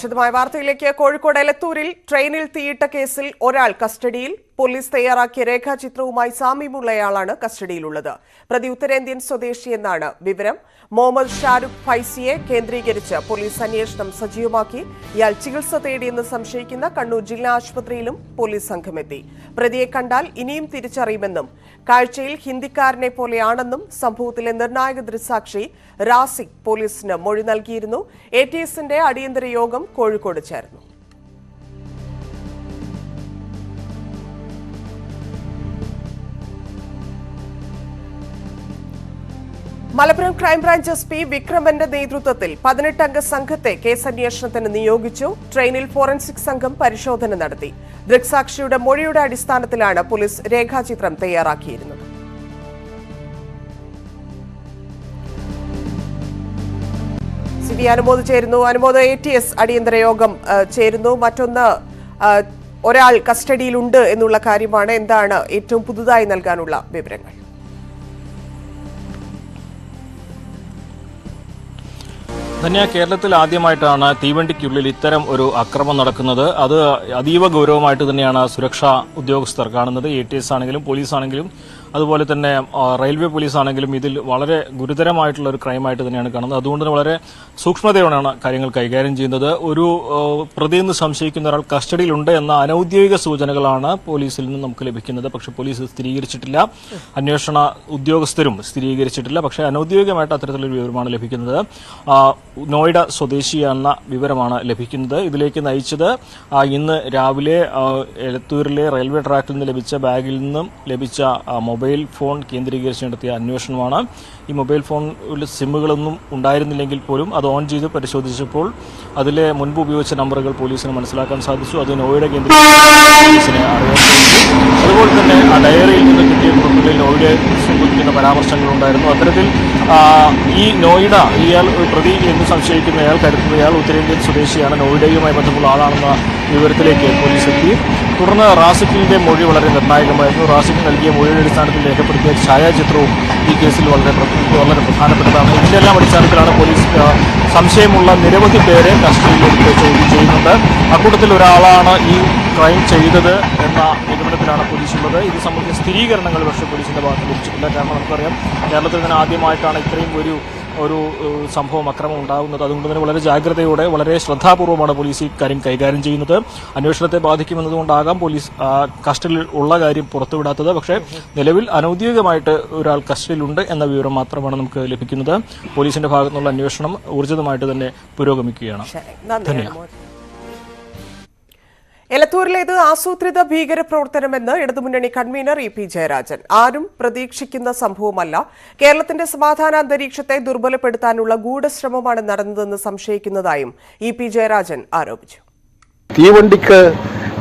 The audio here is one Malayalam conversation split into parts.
വിശദമായ വാർത്തയിലേക്ക്. കോഴിക്കോട് എലത്തൂരിൽ ട്രെയിനിൽ തീയിട്ട കേസിൽ ഒരാൾ കസ്റ്റഡിയിൽ. പോലീസ് തയ്യാറാക്കിയ രേഖാചിത്രവുമായി സാമ്യമുള്ളയാളാണ് കസ്റ്റഡിയിലുള്ളത്. പ്രതി ഉത്തരേന്ത്യൻ സ്വദേശിയെന്നാണ് വിവരം. മുഹമ്മദ് ഷാരൂഖ് ഫൈസിയെ കേന്ദ്രീകരിച്ച് പോലീസ് അന്വേഷണം സജീവമാക്കി. ഇയാൾ ചികിത്സ തേടിയെന്ന് സംശയിക്കുന്ന കണ്ണൂർ ജില്ലാ ആശുപത്രിയിലും പോലീസ് സംഘമെത്തി. പ്രതിയെ കണ്ടാൽ ഇനിയും തിരിച്ചറിയുമെന്നും കാഴ്ചയിൽ ഹിന്ദിക്കാരനെ പോലെയാണെന്നും സംഭവത്തിലെ നിർണായക ദൃക്സാക്ഷി റാസിഖ് പോലീസിന് മൊഴി നൽകിയിരുന്നു. ATSന്റെ അടിയന്തര യോഗം കോഴിക്കോട് ചേർന്നു. മലപ്പുറം ക്രൈംബ്രാഞ്ച് SP വിക്രമന്റെ നേതൃത്വത്തിൽ 18 അംഗ സംഘത്തെ കേസന്വേഷണത്തിന് നിയോഗിച്ചു. ട്രെയിനിൽ ഫോറൻസിക് സംഘം പരിശോധന നടത്തി. ദൃക്സാക്ഷിയുടെ മൊഴിയുടെ അടിസ്ഥാനത്തിലാണ് പോലീസ് രേഖാചിത്രം തയ്യാറാക്കിയിരുന്നത്. അനുമോദ് ചേരുന്നു. അനുമോദ്, ATS അടിയന്തര യോഗം ചേരുന്നു. മറ്റൊന്ന്, ഒരാൾ കസ്റ്റഡിയിലുണ്ട് എന്നുള്ള കാര്യമാണ്. എന്താണ് ഏറ്റവും പുതുതായി നൽകാനുള്ള വിവരങ്ങൾ? ധന്യ, കേരളത്തിൽ ആദ്യമായിട്ടാണ് തീവണ്ടിക്കുള്ളിൽ ഇത്തരം ഒരു അക്രമം നടക്കുന്നത്. അത് അതീവ ഗൗരവമായിട്ട് തന്നെയാണ് സുരക്ഷാ ഉദ്യോഗസ്ഥർ കാണുന്നത്. ATS ആണെങ്കിലും പോലീസ് ആണെങ്കിലും അതുപോലെ തന്നെ റെയിൽവേ പോലീസ് ആണെങ്കിലും ഇതിൽ വളരെ ഗുരുതരമായിട്ടുള്ള ഒരു ക്രൈമായിട്ട് തന്നെയാണ് കാണുന്നത്. അതുകൊണ്ട് തന്നെ വളരെ സൂക്ഷ്മതയോടെയാണ് കാര്യങ്ങൾ കൈകാര്യം ചെയ്യുന്നത്. ഒരു പ്രതിയെന്ന് സംശയിക്കുന്ന ഒരാൾ കസ്റ്റഡിയിലുണ്ട് എന്ന അനൌദ്യോഗിക സൂചനകളാണ് പോലീസിൽ നിന്ന് നമുക്ക് ലഭിക്കുന്നത്. പക്ഷെ പോലീസ് സ്ഥിരീകരിച്ചിട്ടില്ല, അന്വേഷണ ഉദ്യോഗസ്ഥരും സ്ഥിരീകരിച്ചിട്ടില്ല. പക്ഷേ അനൌദ്യോഗികമായിട്ട് അത്തരത്തിലൊരു വിവരമാണ് ലഭിക്കുന്നത്. നോയിഡ സ്വദേശിയെന്ന വിവരമാണ് ലഭിക്കുന്നത്. ഇതിലേക്ക് നയിച്ചത് ഇന്ന് രാവിലെ എലത്തൂരിലെ റെയിൽവേ ട്രാക്കിൽ നിന്ന് ലഭിച്ച ബാഗിൽ നിന്നും ലഭിച്ച മൊബൈൽ ഫോൺ കേന്ദ്രീകരിച്ച് നടത്തിയ അന്വേഷണമാണ്. ഈ മൊബൈൽ ഫോണിൽ സിമ്മുകളൊന്നും ഉണ്ടായിരുന്നില്ലെങ്കിൽ പോലും അത് ഓൺ ചെയ്ത് പരിശോധിച്ചപ്പോൾ അതിലെ മുൻപ് ഉപയോഗിച്ച നമ്പറുകൾ പോലീസിന് മനസ്സിലാക്കാൻ സാധിച്ചു. അത് നോയിഡ പോലീസിനെ അറിയാൻ സാധിച്ചു. അതുപോലെ തന്നെ ആ ഡയറിയിൽ നിന്ന് കിട്ടിയ കുറിപ്പുകളിൽ നോയിഡയെ സൂചിപ്പിക്കുന്ന പരാമർശങ്ങളുണ്ടായിരുന്നു. അത്തരത്തിൽ ഈ നോയിഡ, ഇയാൾ പ്രതി എന്ന് സംശയിക്കുന്ന അയാൾ കരുതുന്നത് ഇയാൾ ഉത്തരേന്ത്യൻ സ്വദേശിയാണ്, നോയിഡയുമായി ബന്ധമുള്ള ആളാണെന്ന വിവരത്തിലേക്ക് പോലീസ് എത്തി. തുടർന്ന് റാസിഖിന്റെ മൊഴി വളരെ നിർണായകമായിരുന്നു. റാസിഖ് നൽകിയ മൊഴിയുടെ അടിസ്ഥാനത്തിൽ രേഖപ്പെടുത്തിയ ഛായാചിത്രവും ഈ കേസിൽ വളരെ പ്രധാനപ്പെട്ടതാണ്. ഇതിന്റെ എല്ലാം അടിസ്ഥാനത്തിലാണ് പോലീസ് സംശയമുള്ള നിരവധി പേരെ കസ്റ്റഡിയിലെടുത്ത് ചോദ്യം ചെയ്യുന്നുണ്ട്. അക്കൂട്ടത്തിൽ ഒരാളാണ് ഈ ക്രൈം ചെയ്തത് എന്ന നിഗമനത്തിലാണ് പോലീസ് ഉള്ളത്. ഇത് സംബന്ധിച്ച സ്ഥിരീകരണങ്ങൾ പക്ഷേ പോലീസിന്റെ ഭാഗത്ത് ലഭിച്ചിട്ടില്ല. കാരണം നമുക്കറിയാം, കേരളത്തിൽ തന്നെ ആദ്യമായിട്ടാണ് ഇത്രയും ഒരു സംഭവം, അക്രമം ഉണ്ടാകുന്നത്. അതുകൊണ്ട് തന്നെ വളരെ ജാഗ്രതയോടെ വളരെ ശ്രദ്ധാപൂർവ്വമാണ് പോലീസ് ഈ കാര്യം കൈകാര്യം ചെയ്യുന്നത്. അന്വേഷണത്തെ ബാധിക്കുമെന്നതുകൊണ്ടാകാം പോലീസ് കസ്റ്റഡിയിൽ ഉള്ള കാര്യം പുറത്തുവിടാത്തത്. പക്ഷേ നിലവിൽ അനൌദ്യോഗികമായിട്ട് ഒരാൾ കസ്റ്റഡിയിലുണ്ട് എന്ന വിവരം മാത്രമാണ് നമുക്ക് ലഭിക്കുന്നത്. പോലീസിന്റെ ഭാഗത്തുനിന്നുള്ള അന്വേഷണം ഊർജിതമായിട്ട് തന്നെ പുരോഗമിക്കുകയാണ്. എലത്തൂരിലേത് ആസൂത്രിത ഭീകരപ്രവർത്തനമെന്ന് ഇടതുമുന്നണി കൺവീനർ EP ജയരാജൻ. ആരും പ്രതീക്ഷിക്കുന്ന സംഭവമല്ല. കേരളത്തിന്റെ സമാധാന അന്തരീക്ഷത്തെ ദുർബലപ്പെടുത്താനുള്ള ഗൂഢശ്രമമാണ് നടന്നതെന്ന് സംശയിക്കുന്നതായും EP ജയരാജൻ ആരോപിച്ചു. തീവണ്ടിക്ക്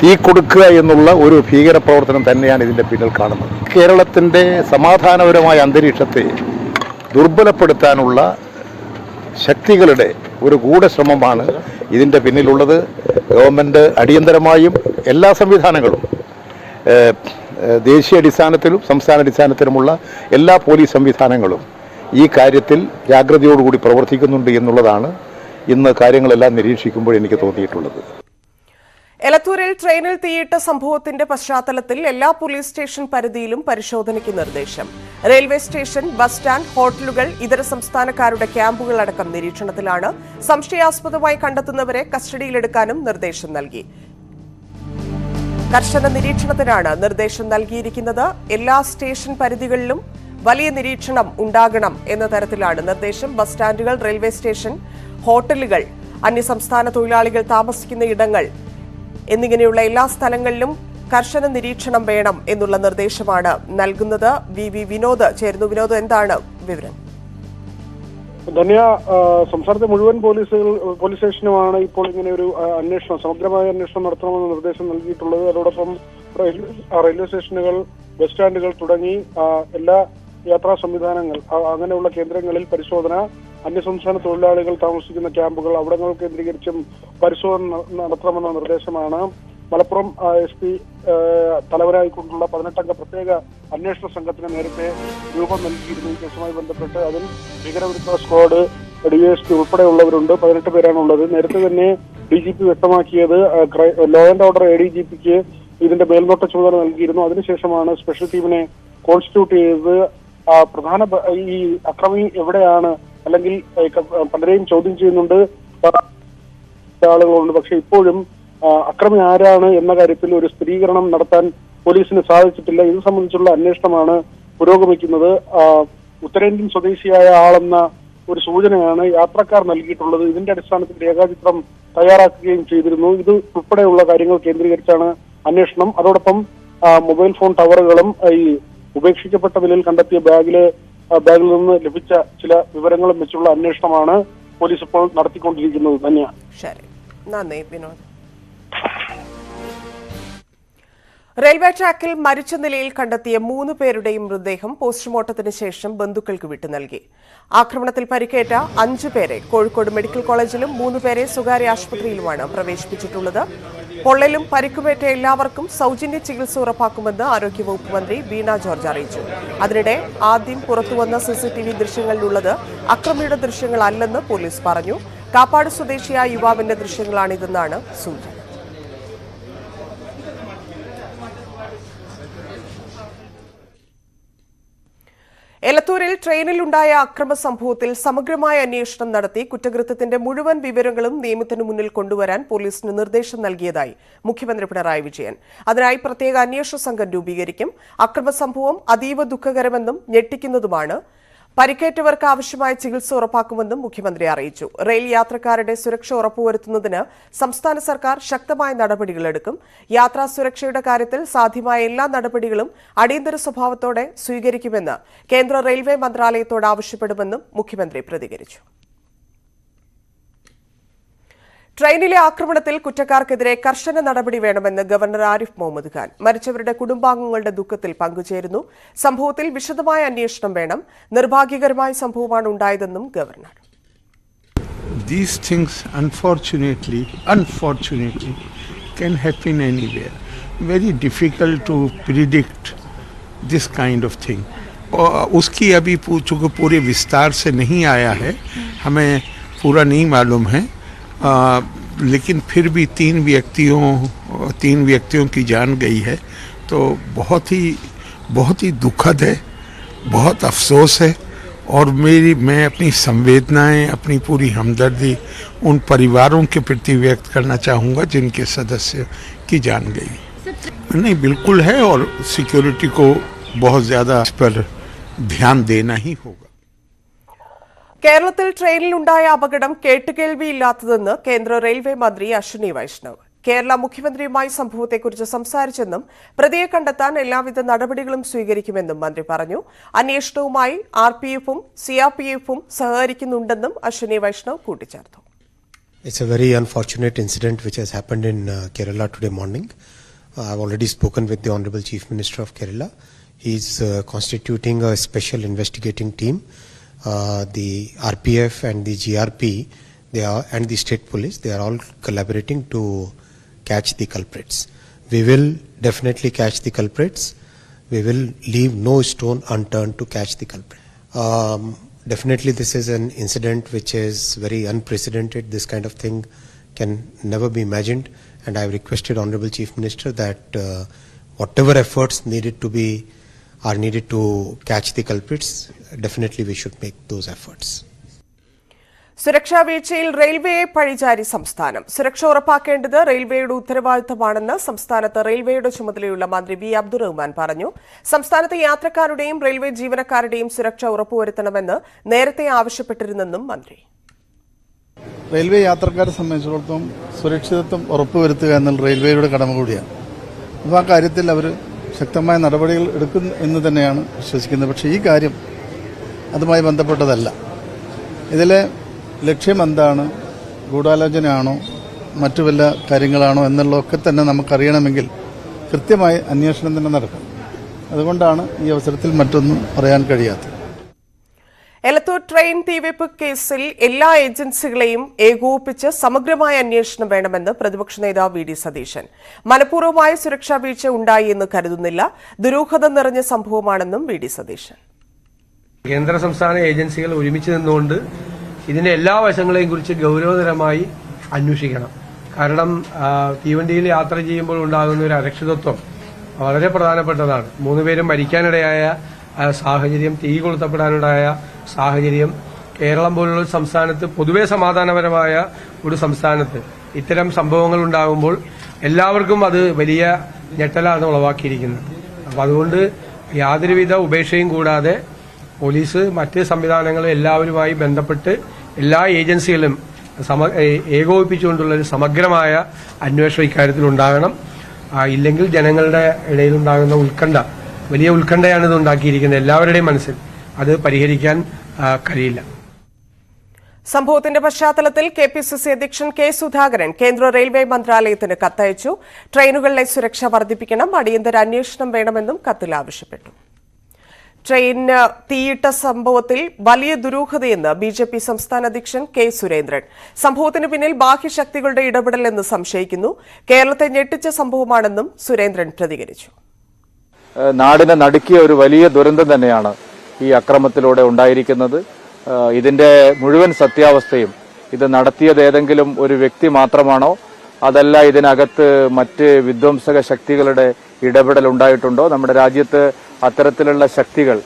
തീ കൊടുക്കുക എന്നുള്ള ഒരു ഭീകരപ്രവർത്തനം തന്നെയാണ് ഇതിന്റെ പിന്നിൽ കാണുന്നത്. കേരളത്തിന്റെ സമാധാനപരമായ അന്തരീക്ഷത്തെ ദുർബലപ്പെടുത്താനുള്ള ശക്തികളുടെ ഒരു ഗൂഢശ്രമമാണ് ഇതിൻ്റെ പിന്നിലുള്ളത്. ഗവൺമെൻറ് അടിയന്തരമായും എല്ലാ സംവിധാനങ്ങളും, ദേശീയ അടിസ്ഥാനത്തിലും സംസ്ഥാന അടിസ്ഥാനത്തിലുമുള്ള എല്ലാ പോലീസ് സംവിധാനങ്ങളും ഈ കാര്യത്തിൽ ജാഗ്രതയോടുകൂടി പ്രവർത്തിക്കുന്നുണ്ട് എന്നുള്ളതാണ് ഇന്ന് കാര്യങ്ങളെല്ലാം നിരീക്ഷിക്കുമ്പോൾ എനിക്ക് തോന്നിയിട്ടുള്ളത്. എലത്തൂരിൽ ട്രെയിനിൽ തീയിട്ട സംഭവത്തിന്റെ പശ്ചാത്തലത്തിൽ എല്ലാ പോലീസ് സ്റ്റേഷൻ പരിധിയിലും പരിശോധനയ്ക്ക് നിർദ്ദേശം. റെയിൽവേ സ്റ്റേഷൻ, ബസ് സ്റ്റാൻഡ്, ഹോട്ടലുകൾ, ഇതര സംസ്ഥാനക്കാരുടെ ക്യാമ്പുകളടക്കം നിരീക്ഷണത്തിലാണ്. സംശയാസ്പദമായി കണ്ടെത്തുന്നവരെ കസ്റ്റഡിയിലെടുക്കാനും നിർദ്ദേശം നൽകി. കർശന നിരീക്ഷണത്തിനാണ് നിർദ്ദേശം നൽകിയിരിക്കുന്നത്. എല്ലാ സ്റ്റേഷൻ പരിധികളിലും വലിയ നിരീക്ഷണം ഉണ്ടാകണം എന്ന തരത്തിലാണ് നിർദ്ദേശം. ബസ് സ്റ്റാൻഡുകൾ, റെയിൽവേ സ്റ്റേഷൻ, ഹോട്ടലുകൾ, അന്യസംസ്ഥാന തൊഴിലാളികൾ താമസിക്കുന്ന ഇടങ്ങൾ എന്നിങ്ങനെയുള്ള എല്ലാ സ്ഥലങ്ങളിലും കർശന നിരീക്ഷണം വേണം എന്നുള്ള നിർദ്ദേശമാണ് നൽകുന്നത്. VV വിനോദ് ചേരുന്നു. വിനോദ്, എന്താണ് വിവരം? ധന്യ, സംസ്ഥാനത്തെ മുഴുവൻ പോലീസ് സ്റ്റേഷനുമാണ് ഇപ്പോൾ ഇങ്ങനെ ഒരു അന്വേഷണം, സമഗ്രമായ അന്വേഷണം നടത്തണമെന്ന് നിർദ്ദേശം നൽകിയിട്ടുള്ളത്. അതോടൊപ്പം റെയിൽവേ സ്റ്റേഷനുകൾ, ബസ് സ്റ്റാൻഡുകൾ തുടങ്ങി എല്ലാ യാത്രാ സംവിധാനങ്ങൾ, അങ്ങനെയുള്ള കേന്ദ്രങ്ങളിൽ പരിശോധന, അന്യസംസ്ഥാന തൊഴിലാളികൾ താമസിക്കുന്ന ക്യാമ്പുകൾ, അവിടങ്ങൾ കേന്ദ്രീകരിച്ചും പരിശോധന നടത്തണമെന്ന നിർദ്ദേശമാണ് മലപ്പുറം SP തലവനായിക്കൊണ്ടുള്ള 18 പ്രത്യേക അന്വേഷണ സംഘത്തിന് നേരത്തെ രൂപം നൽകിയിരുന്നു. ഈ കേസുമായി ബന്ധപ്പെട്ട് അതിൽ ഭീകരവിരുദ്ധ സ്ക്വാഡ്, DSP ഉൾപ്പെടെയുള്ളവരുണ്ട്. 18 പേരാണുള്ളത്. നേരത്തെ തന്നെ DGP വ്യക്തമാക്കിയത് ലോ ആൻഡ് ഓർഡർ ADGPക്ക് ഇതിന്റെ മേൽനോട്ട ചുമതല നൽകിയിരുന്നു. അതിനുശേഷമാണ് സ്പെഷ്യൽ ടീമിനെ കോൺസ്റ്റിറ്റ്യൂട്ട് ചെയ്ത് പ്രധാന ഈ അക്രമി എവിടെയാണ്, അല്ലെങ്കിൽ പലരെയും ചോദ്യം ചെയ്യുന്നുണ്ട് ആളുകളുണ്ട്. പക്ഷെ ഇപ്പോഴും അക്രമി ആരാണ് എന്ന കാര്യത്തിൽ ഒരു സ്ഥിരീകരണം നടത്താൻ പോലീസിന് സാധിച്ചിട്ടില്ല. ഇത് സംബന്ധിച്ചുള്ള അന്വേഷണമാണ് പുരോഗമിക്കുന്നത്. ഉത്തരേന്ത്യൻ സ്വദേശിയായ ആളെന്ന ഒരു സൂചനയാണ് യാത്രക്കാർ നൽകിയിട്ടുള്ളത്. ഇതിന്റെ അടിസ്ഥാനത്തിൽ രേഖാചിത്രം തയ്യാറാക്കുകയും ചെയ്തിരുന്നു. ഇത് ഉൾപ്പെടെയുള്ള കാര്യങ്ങൾ കേന്ദ്രീകരിച്ചാണ് അന്വേഷണം. അതോടൊപ്പം മൊബൈൽ ഫോൺ ടവറുകളും ഈ ഉപേക്ഷിക്കപ്പെട്ട നിലയിൽ കണ്ടെത്തിയ ബാഗിൽ നിന്ന് ലഭിച്ച ചില വിവരങ്ങളും വെച്ചുള്ള അന്വേഷണമാണ് പോലീസ് ഇപ്പോൾ നടത്തിക്കൊണ്ടിരിക്കുന്നത്. തന്നെയാണ്. ശരി, നന്ദി വിനോദ്. റെയിൽവേ ട്രാക്കിൽ മരിച്ച നിലയിൽ കണ്ടെത്തിയ 3 പേരുടെയും മൃതദേഹം പോസ്റ്റ്മോർട്ടത്തിന് ശേഷം ബന്ധുക്കൾക്ക് വിട്ടു നൽകി. ആക്രമണത്തിൽ പരിക്കേറ്റ 5 പേരെ കോഴിക്കോട് മെഡിക്കൽ കോളേജിലും 3 പേരെ സ്വകാര്യ ആശുപത്രിയിലുമാണ് പ്രവേശിപ്പിച്ചിട്ടുള്ളത്. പൊള്ളലും പരിക്കുമേറ്റ എല്ലാവർക്കും സൗജന്യ ചികിത്സ ഉറപ്പാക്കുമെന്ന് ആരോഗ്യവകുപ്പ് മന്ത്രി വീണ ജോർജ് അറിയിച്ചു. അതിനിടെ ആദ്യം പുറത്തുവന്ന CCTV ദൃശ്യങ്ങളിലുള്ളത് അക്രമിയുടെ ദൃശ്യങ്ങളല്ലെന്ന് പോലീസ് പറഞ്ഞു. കാപ്പാട് സ്വദേശിയായ യുവാവിന്റെ ദൃശ്യങ്ങളാണിതെന്നാണ് സൂചന. എലത്തൂരിൽ ട്രെയിനിലുണ്ടായ അക്രമ സംഭവത്തിൽ സമഗ്രമായ അന്വേഷണം നടത്തി കുറ്റകൃത്യത്തിന്റെ മുഴുവൻ വിവരങ്ങളും നിയമത്തിന് മുന്നിൽ കൊണ്ടുവരാൻ പോലീസിന് നിർദ്ദേശം നൽകിയതായി മുഖ്യമന്ത്രി പിണറായി വിജയൻ. അതിനായി പ്രത്യേക അന്വേഷണ സംഘം രൂപീകരിക്കും. അക്രമ സംഭവം അതീവ ദുഃഖകരമെന്നും ഞെട്ടിക്കുന്നതുമാണ്. പരിക്കേറ്റവർക്ക് ആവശ്യമായ ചികിത്സ ഉറപ്പാക്കുമെന്നും മുഖ്യമന്ത്രി അറിയിച്ചു. റെയിൽ യാത്രക്കാരുടെ സുരക്ഷ ഉറപ്പുവരുത്തുന്നതിന് സംസ്ഥാന സർക്കാർ ശക്തമായ നടപടികളെടുക്കും. യാത്രാ സുരക്ഷയുടെ കാര്യത്തിൽ സാധ്യമായ എല്ലാ നടപടികളും അടിയന്തര സ്വഭാവത്തോടെ സ്വീകരിക്കുമെന്ന് കേന്ദ്ര റെയിൽവേ മന്ത്രാലയത്തോട് ആവശ്യപ്പെടുമെന്നും മുഖ്യമന്ത്രി പ്രതികരിച്ചു. ട്രെയിനിലെ ആക്രമണത്തിൽ കുറ്റക്കാർക്കെതിരെ കർശന നടപടി വേണമെന്ന് ഗവർണർ ആരിഫ് മുഹമ്മദ് ഖാൻ മരിച്ചവരുടെ കുടുംബാംഗങ്ങളുടെ ദുഃഖത്തിൽ പങ്കുചേരുന്നു. സംഭവത്തിൽ വിശദമായ അന്വേഷണം വേണം. നിർഭാഗ്യകരമായ സംഭവമാണ് ഉണ്ടായതെന്നും governor. These things unfortunately can happen anywhere. Very difficult to predict this kind of thing. उसकी अभी चूँकि पूरे विस्तार से नहीं आया है, हमें पूरा नहीं मालूम है, लेकिन फिर भी 3 व्यक्तियों की जान गई है, तो बहुत ही दुखद है, बहुत अफसोस है। और मैं अपनी संवेदनाएं, अपनी पूरी हमदर्दी उन परिवारों के प्रति व्यक्त करना चाहूँगा जिनके सदस्य की जान गई। नहीं, बिल्कुल है, और सिक्योरिटी को बहुत ज़्यादा इस पर ध्यान देना ही होगा. കേരളത്തിൽ ട്രെയിനിലുണ്ടായ അപകടം കേട്ടുകേൾവിയില്ലാത്തതെന്ന് കേന്ദ്ര റെയിൽവേ മന്ത്രി അശ്വിനി വൈഷ്ണവ്. കേരള മുഖ്യമന്ത്രിയുമായി സംഭവത്തെക്കുറിച്ച് സംസാരിച്ചെന്നും പ്രതിയെ കണ്ടെത്താൻ എല്ലാവിധ നടപടികളും സ്വീകരിക്കുമെന്നും മന്ത്രി പറഞ്ഞു. അന്വേഷണവുമായി RPF-ഉം CRPF-ഉം സഹകരിക്കുന്നുണ്ടെന്നും അശ്വിനി വൈഷ്ണവ് കൂട്ടിച്ചേർത്തു. It's a very unfortunate incident which has happened in Kerala today morning. I've already spoken with the Honorable Chief Minister of Kerala. He's constituting a special investigating team. The RPF and the GRP, and the state police, they are all collaborating to catch the culprits. We will definitely catch the culprits. We will leave no stone unturned to catch the culprit. Definitely this is an incident which is very unprecedented. This kind of thing can never be imagined, and I have requested Honorable Chief Minister that whatever efforts are needed to catch the culprits, definitely we should make those efforts. സുരക്ഷാ വീഴ്ചയിൽ റെയിൽവേയെ പഴിചാരി സംസ്ഥാനം. സുരക്ഷ ഉറപ്പാക്കേണ്ടത് റെയിൽവേയുടെ ഉത്തരവാദിത്തമാണെന്ന് സംസ്ഥാനത്ത് റെയിൽവേയുടെ ചുമതലയുള്ള മന്ത്രി B. അബ്ദുറഹ്മാൻ പറഞ്ഞു. സംസ്ഥാനത്തെ യാത്രക്കാരുടെയും റെയിൽവേ ജീവനക്കാരുടെയും സുരക്ഷ ഉറപ്പുവരുത്തണമെന്ന് നേരത്തെ ആവശ്യപ്പെട്ടിരുന്നെന്നും മന്ത്രി. റെയിൽവേ യാത്രക്കാരെ സംബന്ധിച്ചിടത്തോളം സുരക്ഷിതത്വം ഉറപ്പുവരുത്തുക എന്നുള്ള റെയിൽവേയുടെ കടമ കൂടിയാണ്. അപ്പോൾ ആ കാര്യത്തിൽ അവർ ശക്തമായ നടപടികൾ എടുക്കും എന്ന് തന്നെയാണ് വിശ്വസിക്കുന്നത്. പക്ഷേ ഈ കാര്യം അതുമായി ബന്ധപ്പെട്ടതല്ല. ഇതിലെ ലക്ഷ്യം എന്താണ്, ഗൂഢാലോചനയാണോ മറ്റു വല്ല കാര്യങ്ങളാണോ എന്നുള്ളതൊക്കെ തന്നെ നമുക്കറിയണമെങ്കിൽ കൃത്യമായി അന്വേഷണം തന്നെ നടക്കണം. അതുകൊണ്ടാണ് ഈ അവസരത്തിൽ മറ്റൊന്നും പറയാൻ കഴിയാത്തത്. എലത്തൂർ ട്രെയിൻ തീവെപ്പ് കേസിൽ എല്ലാ ഏജൻസികളെയും ഏകോപിപ്പിച്ച് സമഗ്രമായ അന്വേഷണം വേണമെന്ന് പ്രതിപക്ഷ നേതാവ് VD സതീശൻ. മനഃപൂർവ്വമായ സുരക്ഷാ വീഴ്ച ഉണ്ടായി എന്ന് കരുതുന്നില്ല, ദുരൂഹത നിറഞ്ഞ സംഭവമാണെന്നും VD സതീശൻ. കേന്ദ്ര സംസ്ഥാന ഏജൻസികൾ ഒരുമിച്ച് നിന്നുകൊണ്ട് ഇതിന്റെ എല്ലാ വശങ്ങളെയും കുറിച്ച് ഗൗരവതരമായി അന്വേഷിക്കണം. കാരണം തീവണ്ടിയിൽ യാത്ര ചെയ്യുമ്പോൾ ഉണ്ടാകുന്ന ഒരു അരക്ഷിതത്വം വളരെ പ്രധാനപ്പെട്ടതാണ്. 3 പേരും മരിക്കാനിടയായ സാഹചര്യം, തീ കൊളുത്തപ്പെടാനുണ്ടായ സാഹചര്യം, കേരളം പോലുള്ള സംസ്ഥാനത്ത്, പൊതുവെ സമാധാനപരമായ ഒരു സംസ്ഥാനത്ത് ഇത്തരം സംഭവങ്ങൾ ഉണ്ടാകുമ്പോൾ എല്ലാവർക്കും അത് വലിയ ഞെട്ടലാണ് ഉളവാക്കിയിരിക്കുന്നത്. അപ്പം അതുകൊണ്ട് യാതൊരുവിധ ഉപേക്ഷയും കൂടാതെ പോലീസ്, മറ്റ് സംവിധാനങ്ങൾ എല്ലാവരുമായി ബന്ധപ്പെട്ട് എല്ലാ ഏജൻസികളും ഏകോപിപ്പിച്ചുകൊണ്ടുള്ള ഒരു സമഗ്രമായ അന്വേഷണം ഇക്കാര്യത്തിൽ ഉണ്ടാകണം. ഇല്ലെങ്കിൽ ജനങ്ങളുടെ ഇടയിലുണ്ടാകുന്ന ഉത്കണ്ഠ, വലിയ ഉത്കണ്ഠയാണ് ഇത് ഉണ്ടാക്കിയിരിക്കുന്നത് എല്ലാവരുടെയും മനസ്സിൽ. അത് പരിഹരിക്കാൻ കഴിയില്ല. സംഭവത്തിന്റെ പശ്ചാത്തലത്തിൽ KPCC അധ്യക്ഷൻ K. സുധാകരൻ കേന്ദ്ര റെയിൽവേ മന്ത്രാലയത്തിന് കത്തയച്ചു. ട്രെയിനുകളിലെ സുരക്ഷ വർദ്ധിപ്പിക്കണം, അടിയന്തര അന്വേഷണം വേണമെന്നും കത്തിൽ ആവശ്യപ്പെട്ടു. ട്രെയിനിന് തീയിട്ട സംഭവത്തിൽ വലിയ ദുരൂഹതയെന്ന് BJP സംസ്ഥാന അധ്യക്ഷൻ K. സുരേന്ദ്രൻ. സംഭവത്തിന് പിന്നിൽ ബാഹ്യശക്തികളുടെ ഇടപെടലെന്ന് സംശയിക്കുന്നു. കേരളത്തെ ഞെട്ടിച്ച സംഭവമാണെന്നും സുരേന്ദ്രൻ പ്രതികരിച്ചു. നാടിനെ നടുക്കിയ ഒരു വലിയ ദുരന്തം തന്നെയാണ് ഈ അക്രമത്തിലൂടെ ഉണ്ടായിരിക്കുന്നത്. ഇതിന്റെ മുഴുവൻ സത്യാവസ്ഥയും, ഇത് നടത്തിയത് ഏതെങ്കിലും ഒരു വ്യക്തി മാത്രമാണോ, അതല്ല ഇതിനകത്ത് മറ്റ് വിധ്വംസക ശക്തികളുടെ ഇടപെടൽ ഉണ്ടായിട്ടുണ്ടോ? നമ്മുടെ രാജ്യത്ത് അത്തരത്തിലുള്ള ശക്തികൾ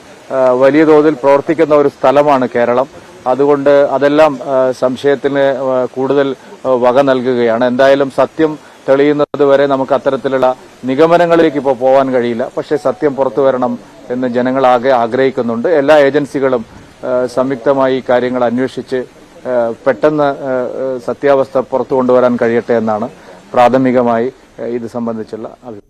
വലിയ തോതിൽ പ്രവർത്തിക്കുന്ന ഒരു സ്ഥലമാണ് കേരളം. അതുകൊണ്ട് അതെല്ലാം സംശയത്തിന് കൂടുതൽ വക നൽകുകയാണ്. എന്തായാലും സത്യം തെളിയുന്നത് വരെ നമുക്ക് അത്തരത്തിലുള്ള നിഗമനങ്ങളിലേക്ക് ഇപ്പോൾ പോകാൻ കഴിയില്ല. പക്ഷേ സത്യം പുറത്തു വരണം എന്ന് ജനങ്ങളാകെ ആഗ്രഹിക്കുന്നുണ്ട്. എല്ലാ ഏജൻസികളും സംയുക്തമായി കാര്യങ്ങൾ അന്വേഷിച്ച് പെട്ടെന്ന് സത്യാവസ്ഥ പുറത്തു കൊണ്ടുവരാൻ കഴിയട്ടെ എന്നാണ് പ്രാഥമികമായി ഇത് സംബന്ധിച്ചുള്ള അഭിപ്രായം.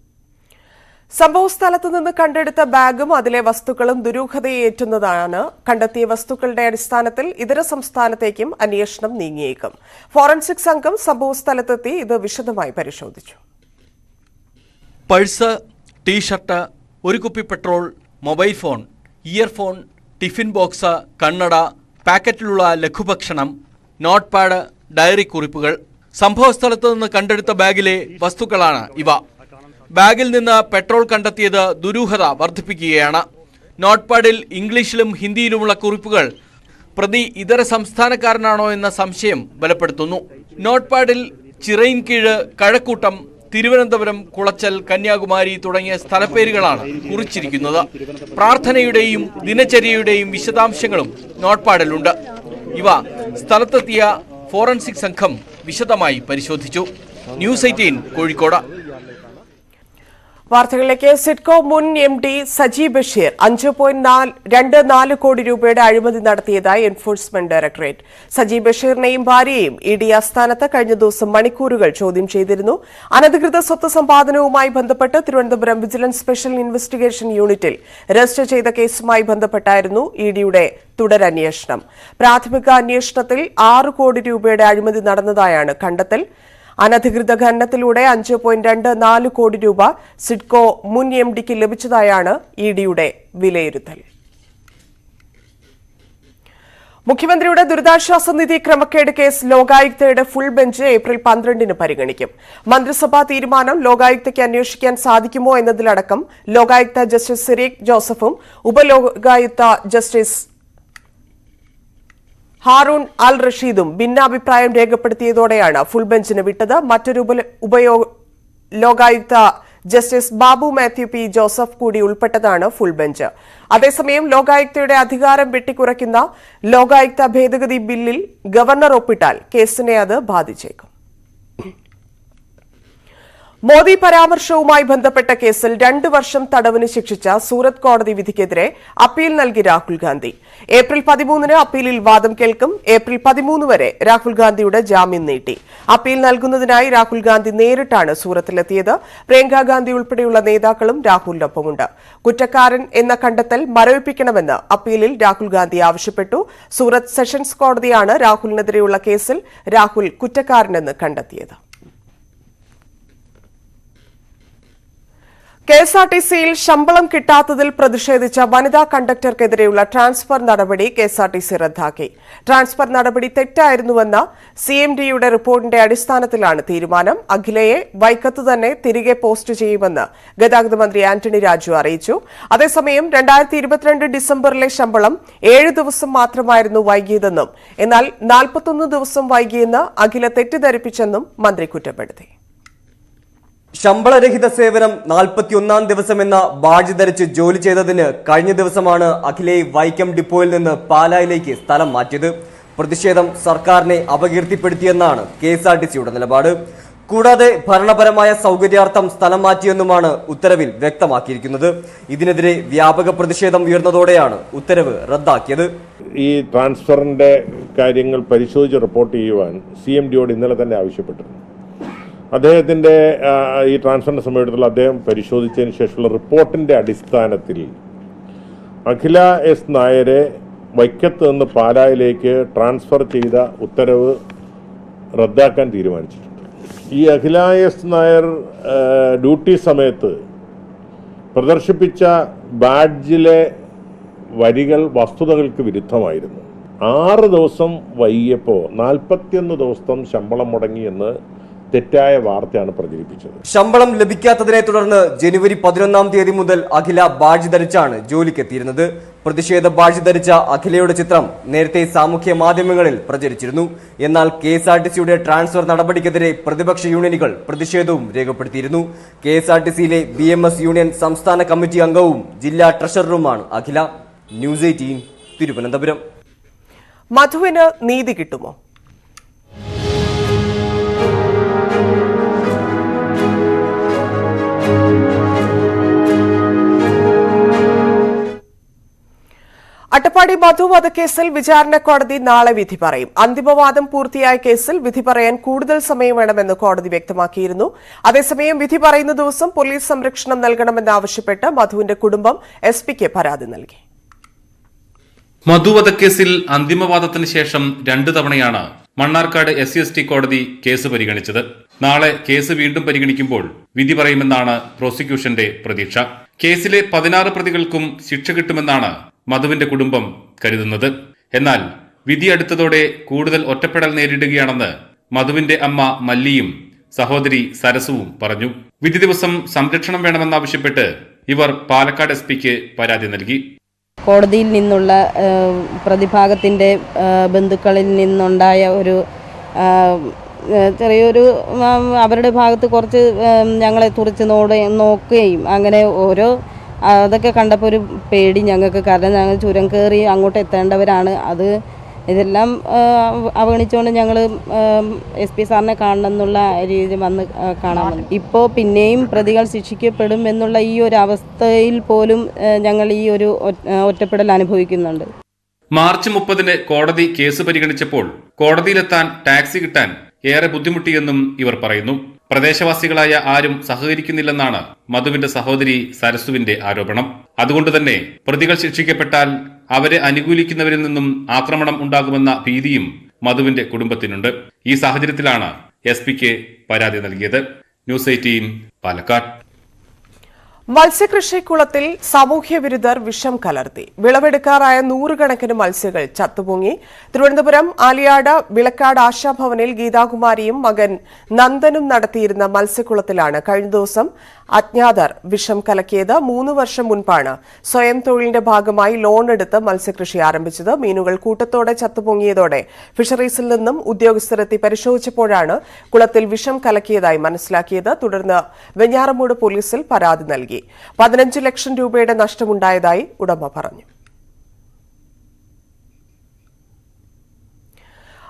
സംഭവസ്ഥലത്ത് നിന്ന് കണ്ടെടുത്ത ബാഗും അതിലെ വസ്തുക്കളും ദുരൂഹതയേറ്റുന്നതാണ്. കണ്ടെത്തിയ വസ്തുക്കളുടെ അടിസ്ഥാനത്തിൽ ഇതര സംസ്ഥാനത്തേക്കും അന്വേഷണം നീങ്ങിയേക്കും. ഫോറൻസിക് സംഘം സംഭവസ്ഥലത്തെത്തി ഇത് വിശദമായി പരിശോധിച്ചു. പഴ്സ്, ടീഷർട്ട്, ഒരു കുപ്പി petrol, mobile phone, earphone, tiffin box, കണ്ണട, പാക്കറ്റിലുള്ള ലഘുഭക്ഷണം, നോട്ട് പാഡ്, ഡയറി കുറിപ്പുകൾ. സംഭവസ്ഥലത്ത് നിന്ന് കണ്ടെടുത്ത ബാഗിലെ വസ്തുക്കളാണ് ഇവ. ബാഗിൽ നിന്ന് പെട്രോൾ കണ്ടെത്തിയത് ദുരൂഹത വർദ്ധിപ്പിക്കുകയാണ്. നോട്ട് പാഡിൽ ഇംഗ്ലീഷിലും ഹിന്ദിയിലുമുള്ള കുറിപ്പുകൾ പ്രതി ഇതര സംസ്ഥാനക്കാരനാണോ എന്ന സംശയം ബലപ്പെടുത്തുന്നു. നോട്ട് പാഡിൽ ചിറയിൻകീഴ്, കഴക്കൂട്ടം, തിരുവനന്തപുരം, കുളച്ചൽ, കന്യാകുമാരി തുടങ്ങിയ സ്ഥലപ്പേരുകളാണ് കുറിച്ചിരിക്കുന്നത്. പ്രാർത്ഥനയുടെയും ദിനചര്യയുടെയും വിശദാംശങ്ങളും നോട്ട് പാഡിലുണ്ട്. ഇവ സ്ഥലത്തെത്തിയ ഫോറൻസിക് സംഘം വിശദമായി പരിശോധിച്ചു. ന്യൂസ് 18 കോഴിക്കോട്. വാർത്തകളിലേക്ക്. സിഡ്കോ മുൻ MD സജി ബഷീർ 5.24 കോടി രൂപയുടെ അഴിമതി നടത്തിയതായി എൻഫോഴ്സ്മെന്റ് ഡയറക്ടറേറ്റ്. സജി ബഷീറിനെയും ഭാര്യയെയും ED ആസ്ഥാനത്ത് കഴിഞ്ഞ ദിവസം മണിക്കൂറുകൾ ചോദ്യം ചെയ്തിരുന്നു. അനധികൃത സ്വത്ത് സമ്പാദനവുമായി ബന്ധപ്പെട്ട് തിരുവനന്തപുരം വിജിലൻസ് സ്പെഷ്യൽ ഇൻവെസ്റ്റിഗേഷൻ യൂണിറ്റിൽ രജിസ്റ്റർ ചെയ്ത കേസുമായി ബന്ധപ്പെട്ടായിരുന്നു EDയുടെ തുടരന്വേഷണം. പ്രാഥമിക അന്വേഷണത്തിൽ 6 കോടി രൂപയുടെ അഴിമതി നടന്നതായാണ് കണ്ടെത്തൽ. അനധികൃത ഖനനത്തിലൂടെ 5.24 കോടി രൂപ സിഡ്കോ മുൻ MDക്ക് ലഭിച്ചതായാണ് EDയുടെ വിലയിരുത്തൽ. മുഖ്യമന്ത്രിയുടെ ദുരിതാശ്വാസ നിധി ക്രമക്കേട് കേസ് ലോകായുക്തയുടെ ഫുൾ ബെഞ്ച് ഏപ്രിൽ 12 പരിഗണിക്കും. മന്ത്രിസഭാ തീരുമാനം ലോകായുക്തയ്ക്ക് അന്വേഷിക്കാൻ സാധിക്കുമോ എന്നതിലടക്കം ലോകായുക്ത ജസ്റ്റിസ് സിറിയക് ജോസഫും ഉപലോകായുക്ത ജസ്റ്റിസ് ഹാറൂൺ അൽ റഷീദും ഭിന്നാഭിപ്രായം രേഖപ്പെടുത്തിയതോടെയാണ് ഫുൾ ബെഞ്ചിന് വിട്ടത്. മറ്റൊരു Lokayukta justice Babu Mathew P. Joseph കൂടി ഉൾപ്പെട്ടതാണ് ഫുൾ ബെഞ്ച്. അതേസമയം ലോകായുക്തയുടെ അധികാരം വെട്ടിക്കുറയ്ക്കുന്ന ലോകായുക്ത ഭേദഗതി ബില്ലിൽ ഗവർണർ ഒപ്പിട്ടാൽ കേസിനെ അത് ബാധിച്ചേക്കും. മോദി പരാമർശവുമായി ബന്ധപ്പെട്ട കേസിൽ 2 വർഷം തടവിന് ശിക്ഷിച്ച സൂറത്ത് കോടതി വിധിക്കെതിരെ അപ്പീൽ നൽകി രാഹുൽ ഗാന്ധി. ഏപ്രിൽ 13 അപ്പീലിൽ വാദം കേൾക്കും. ഏപ്രിൽ 13 വരെ രാഹുൽ ഗാന്ധിയുടെ ജാമ്യം നീട്ടി. അപ്പീൽ നൽകുന്നതിനായി രാഹുൽ ഗാന്ധി നേരിട്ടാണ് സൂറത്തിലെത്തിയത്. പ്രിയങ്ക ഗാന്ധി ഉൾപ്പെടെയുള്ള നേതാക്കളും രാഹുലിനൊപ്പമുണ്ട്. കുറ്റക്കാരൻ എന്ന കണ്ടെത്തൽ മരവിപ്പിക്കണമെന്ന് അപ്പീലിൽ രാഹുൽ ഗാന്ധി ആവശ്യപ്പെട്ടു. സൂറത്ത് സെഷൻസ് കോടതിയാണ് രാഹുലിനെതിരെയുള്ള കേസിൽ രാഹുൽ കുറ്റക്കാരനെന്ന് കണ്ടെത്തിയത്. കെഎസ്ആർടിസിയിൽ ശമ്പളം കിട്ടാത്തതിൽ പ്രതിഷേധിച്ച വനിതാ കണ്ടക്ടർക്കെതിരെയുള്ള ട്രാൻസ്ഫർ നടപടി കെഎസ്ആർടിസി റദ്ദാക്കി. ട്രാൻസ്ഫർ നടപടി തെറ്റായിരുന്നുവെന്ന സിഎംഡിയുടെ റിപ്പോർട്ടിന്റെ അടിസ്ഥാനത്തിലാണ് തീരുമാനം. അഖിലയെ വൈക്കത്ത് തന്നെ തിരികെ പോസ്റ്റ് ചെയ്യുമെന്ന് ഗതാഗത മന്ത്രി ആന്റണി രാജു അറിയിച്ചു. അതേസമയം 2022 ഡിസംബറിലെ ശമ്പളം 7 ദിവസം മാത്രമായിരുന്നു വൈകിയതെന്നും എന്നാൽ 41 ദിവസം വൈകിയെന്ന് അഖില തെറ്റിദ്ധരിപ്പിച്ചെന്നും മന്ത്രി കുറ്റപ്പെടുത്തി. ശമ്പളരഹിത സേവനം 41-ാം ദിവസമെന്ന ബാഡ്ജ് ധരിച്ച് ജോലി ചെയ്തതിന് കഴിഞ്ഞ ദിവസമാണ് അഖിലയെ വൈക്കം ഡിപ്പോയിൽ നിന്ന് പാലായിലേക്ക് സ്ഥലം മാറ്റിയത്. പ്രതിഷേധം സർക്കാരിനെ അപകീർത്തിപ്പെടുത്തിയെന്നാണ് കെഎസ്ആർടിസിയുടെ നിലപാട്. കൂടാതെ ഭരണപരമായ സൗകര്യാർത്ഥം സ്ഥലം മാറ്റിയെന്നുമാണ് ഉത്തരവിൽ വ്യക്തമാക്കിയിരിക്കുന്നത്. ഇതിനെതിരെ വ്യാപക പ്രതിഷേധം ഉയർന്നതോടെയാണ് ഉത്തരവ് റദ്ദാക്കിയത്. ഈ ട്രാൻസ്ഫറിന്റെ കാര്യങ്ങൾ പരിശോധിച്ച് റിപ്പോർട്ട് ചെയ്യുവാൻ സിഎംഡിയോട് ഇന്നലെ തന്നെ ആവശ്യപ്പെട്ടിരുന്നു. അദ്ദേഹത്തിൻ്റെ ഈ ട്രാൻസ്ഫറിൻ്റെ സമയത്തുള്ള അദ്ദേഹം പരിശോധിച്ചതിന് ശേഷമുള്ള റിപ്പോർട്ടിൻ്റെ അടിസ്ഥാനത്തിൽ അഖില എസ് നായരെ വൈക്കത്ത് നിന്ന് പാലായിലേക്ക് ട്രാൻസ്ഫർ ചെയ്ത ഉത്തരവ് റദ്ദാക്കാൻ തീരുമാനിച്ചിട്ടുണ്ട്. ഈ അഖില എസ് നായർ ഡ്യൂട്ടി സമയത്ത് പ്രദർശിപ്പിച്ച ബാഡ്ജിലെ വരികൾ വസ്തുതകൾക്ക് വിരുദ്ധമായിരുന്നു. 6 ദിവസം വൈകിയപ്പോൾ 41 ദിവസം ശമ്പളം മുടങ്ങിയെന്ന് തെറ്റായ വാർത്തയാണ് പ്രചരിപ്പിച്ചത്. ശമ്പളം ലഭിക്കാത്തതിനെ തുടർന്ന് ജനുവരി 11-ാം തീയതി മുതൽ അഖില ബാഡ്ജ് ധരിച്ചാണ് ജോലിക്കെത്തിയിരുന്നത്. പ്രതിഷേധ ബാഡ്ജ് ധരിച്ച അഖിലയുടെ ചിത്രം നേരത്തെ സാമൂഹ്യ മാധ്യമങ്ങളിൽ പ്രചരിച്ചിരുന്നു. എന്നാൽ കെഎസ്ആർടിസിയുടെ ട്രാൻസ്ഫർ നടപടിക്കെതിരെ പ്രതിപക്ഷ യൂണിയനുകൾ പ്രതിഷേധവും രേഖപ്പെടുത്തിയിരുന്നു. കെഎസ്ആർടിസിയിലെ BMS യൂണിയൻ സംസ്ഥാന കമ്മിറ്റി അംഗവും ജില്ലാ ട്രഷററുമാണ് അഖില. ന്യൂസ് 18 തിരുവനന്തപുരം. മധുവിന് നീതി കിട്ടുമോ? അട്ടപ്പാടി മധു വധക്കേസിൽ വിചാരണ കോടതി നാളെ വിധി പറയും. അന്തിമവാദം പൂർത്തിയായ കേസിൽ വിധി പറയാൻ കൂടുതൽ സമയം വേണമെന്ന് കോടതി വ്യക്തമാക്കിയിരുന്നു. അതേസമയം വിധി പറയുന്ന ദിവസം പോലീസ് സംരക്ഷണം നൽകണമെന്നാവശ്യപ്പെട്ട് മധുവിന്റെ കുടുംബം എസ്പിക്ക് പരാതി നൽകി. മധു വധക്കേസിൽ അന്തിമവാദത്തിന് ശേഷം 2 തവണയാണ് മണ്ണാർക്കാട് SC/ST കോടതി കേസ് പരിഗണിച്ചത്. നാളെ കേസ് വീണ്ടും പരിഗണിക്കുമ്പോൾ വിധി പറയുമെന്നാണ് പ്രോസിക്യൂഷന്റെ പ്രതീക്ഷ. കേസിലെ 16 പ്രതികൾക്കും ശിക്ഷ കിട്ടുമെന്നാണ് മധുവിന്റെ കുടുംബം കരുതുന്നത്. എന്നാൽ വിധി അടുത്തതോടെ കൂടുതൽ ഒറ്റപ്പെടൽ നേരിടുകയാണെന്ന് മധുവിന്റെ അമ്മ മല്ലിയും സഹോദരി സരസുവും പറഞ്ഞു. വിധി ദിവസം സംരക്ഷണം വേണമെന്നാവശ്യപ്പെട്ട് ഇവർ പാലക്കാട് SPക്ക് പരാതി നൽകി. കോടതിയിൽ നിന്നുള്ള പ്രതിഭാഗത്തിൻ്റെ ബന്ധുക്കളിൽ നിന്നുണ്ടായ ഒരു ചെറിയൊരു അവരുടെ ഭാഗത്ത് കുറച്ച് ഞങ്ങളെ തുറച്ച് നോക്കുകയും അങ്ങനെ അതൊക്കെ കണ്ടപ്പോൾ ഒരു പേടി ഞങ്ങൾക്ക്. കാരണം ഞങ്ങൾ ചുരം കയറി അങ്ങോട്ട് എത്തേണ്ടവരാണ്. ഇതെല്ലാം അവഗണിച്ചുകൊണ്ട് ഞങ്ങൾ SP സാറിനെ കാണണം എന്നുള്ള രീതി വന്ന് കാണാൻ വന്നു. ഇപ്പോൾ പിന്നെയും പ്രതികൾ ശിക്ഷിക്കപ്പെടും എന്നുള്ള ഈ ഒരു അവസ്ഥയിൽ പോലും ഞങ്ങൾ ഈ ഒരു ഒറ്റപ്പെടൽ അനുഭവിക്കുന്നുണ്ട്. മാർച്ച് 30-ന് കോടതി കേസ് പരിഗണിച്ചപ്പോൾ കോടതിയിലെത്താൻ ടാക്സി കിട്ടാൻ ഏറെ ബുദ്ധിമുട്ടിയെന്നും ഇവർ പറയുന്നു. പ്രദേശവാസികളായ ആരും സഹകരിക്കുന്നില്ലെന്നാണ് മധുവിന്റെ സഹോദരി സരസുവിന്റെ ആരോപണം. അതുകൊണ്ട് തന്നെ പ്രതികൾ ശിക്ഷിക്കപ്പെട്ടാൽ അവരെ അനുകൂലിക്കുന്നവരിൽ നിന്നും ആക്രമണം ഉണ്ടാകുമെന്ന ഭീതിയും മധുവിന്റെ കുടുംബത്തിനുണ്ട്. ഈ സാഹചര്യത്തിലാണ് SPക്ക് പരാതി നൽകിയത്. ന്യൂസ് 18 പാലക്കാട്. മത്സ്യകൃഷി കുളത്തിൽ സാമൂഹ്യ വിരുദ്ധർ വിഷം കലർത്തി. വിളവെടുക്കാറായ 100 കണക്കിന് മത്സ്യങ്ങൾ ചത്തുപൊങ്ങി. തിരുവനന്തപുരം ആലിയാട് വിളക്കാട് ആശാഭവനിൽ ഗീതാകുമാരിയും മകൻ നന്ദനും നടത്തിയിരുന്ന മത്സ്യക്കുളത്തിലാണ് കഴിഞ്ഞ ദിവസം അജ്ഞാതർ വിഷം കലക്കിയത്. 3 വർഷം മുൻപാണ് സ്വയം തൊഴിലിന്റെ ഭാഗമായി ലോൺ എടുത്ത് മത്സ്യകൃഷി ആരംഭിച്ചത്. മീനുകൾ കൂട്ടത്തോടെ ചത്തുപൊങ്ങിയതോടെ ഫിഷറീസിൽ നിന്നും ഉദ്യോഗസ്ഥരെത്തി പരിശോധിച്ചപ്പോഴാണ് കുളത്തിൽ വിഷം കലക്കിയതായി മനസ്സിലാക്കിയത്. തുടർന്ന് വെഞ്ഞാറമൂട് പോലീസിൽ പരാതി നൽകി. 15 ലക്ഷം രൂപയുടെ നഷ്ടമുണ്ടായതായി ഉടമ പറഞ്ഞു.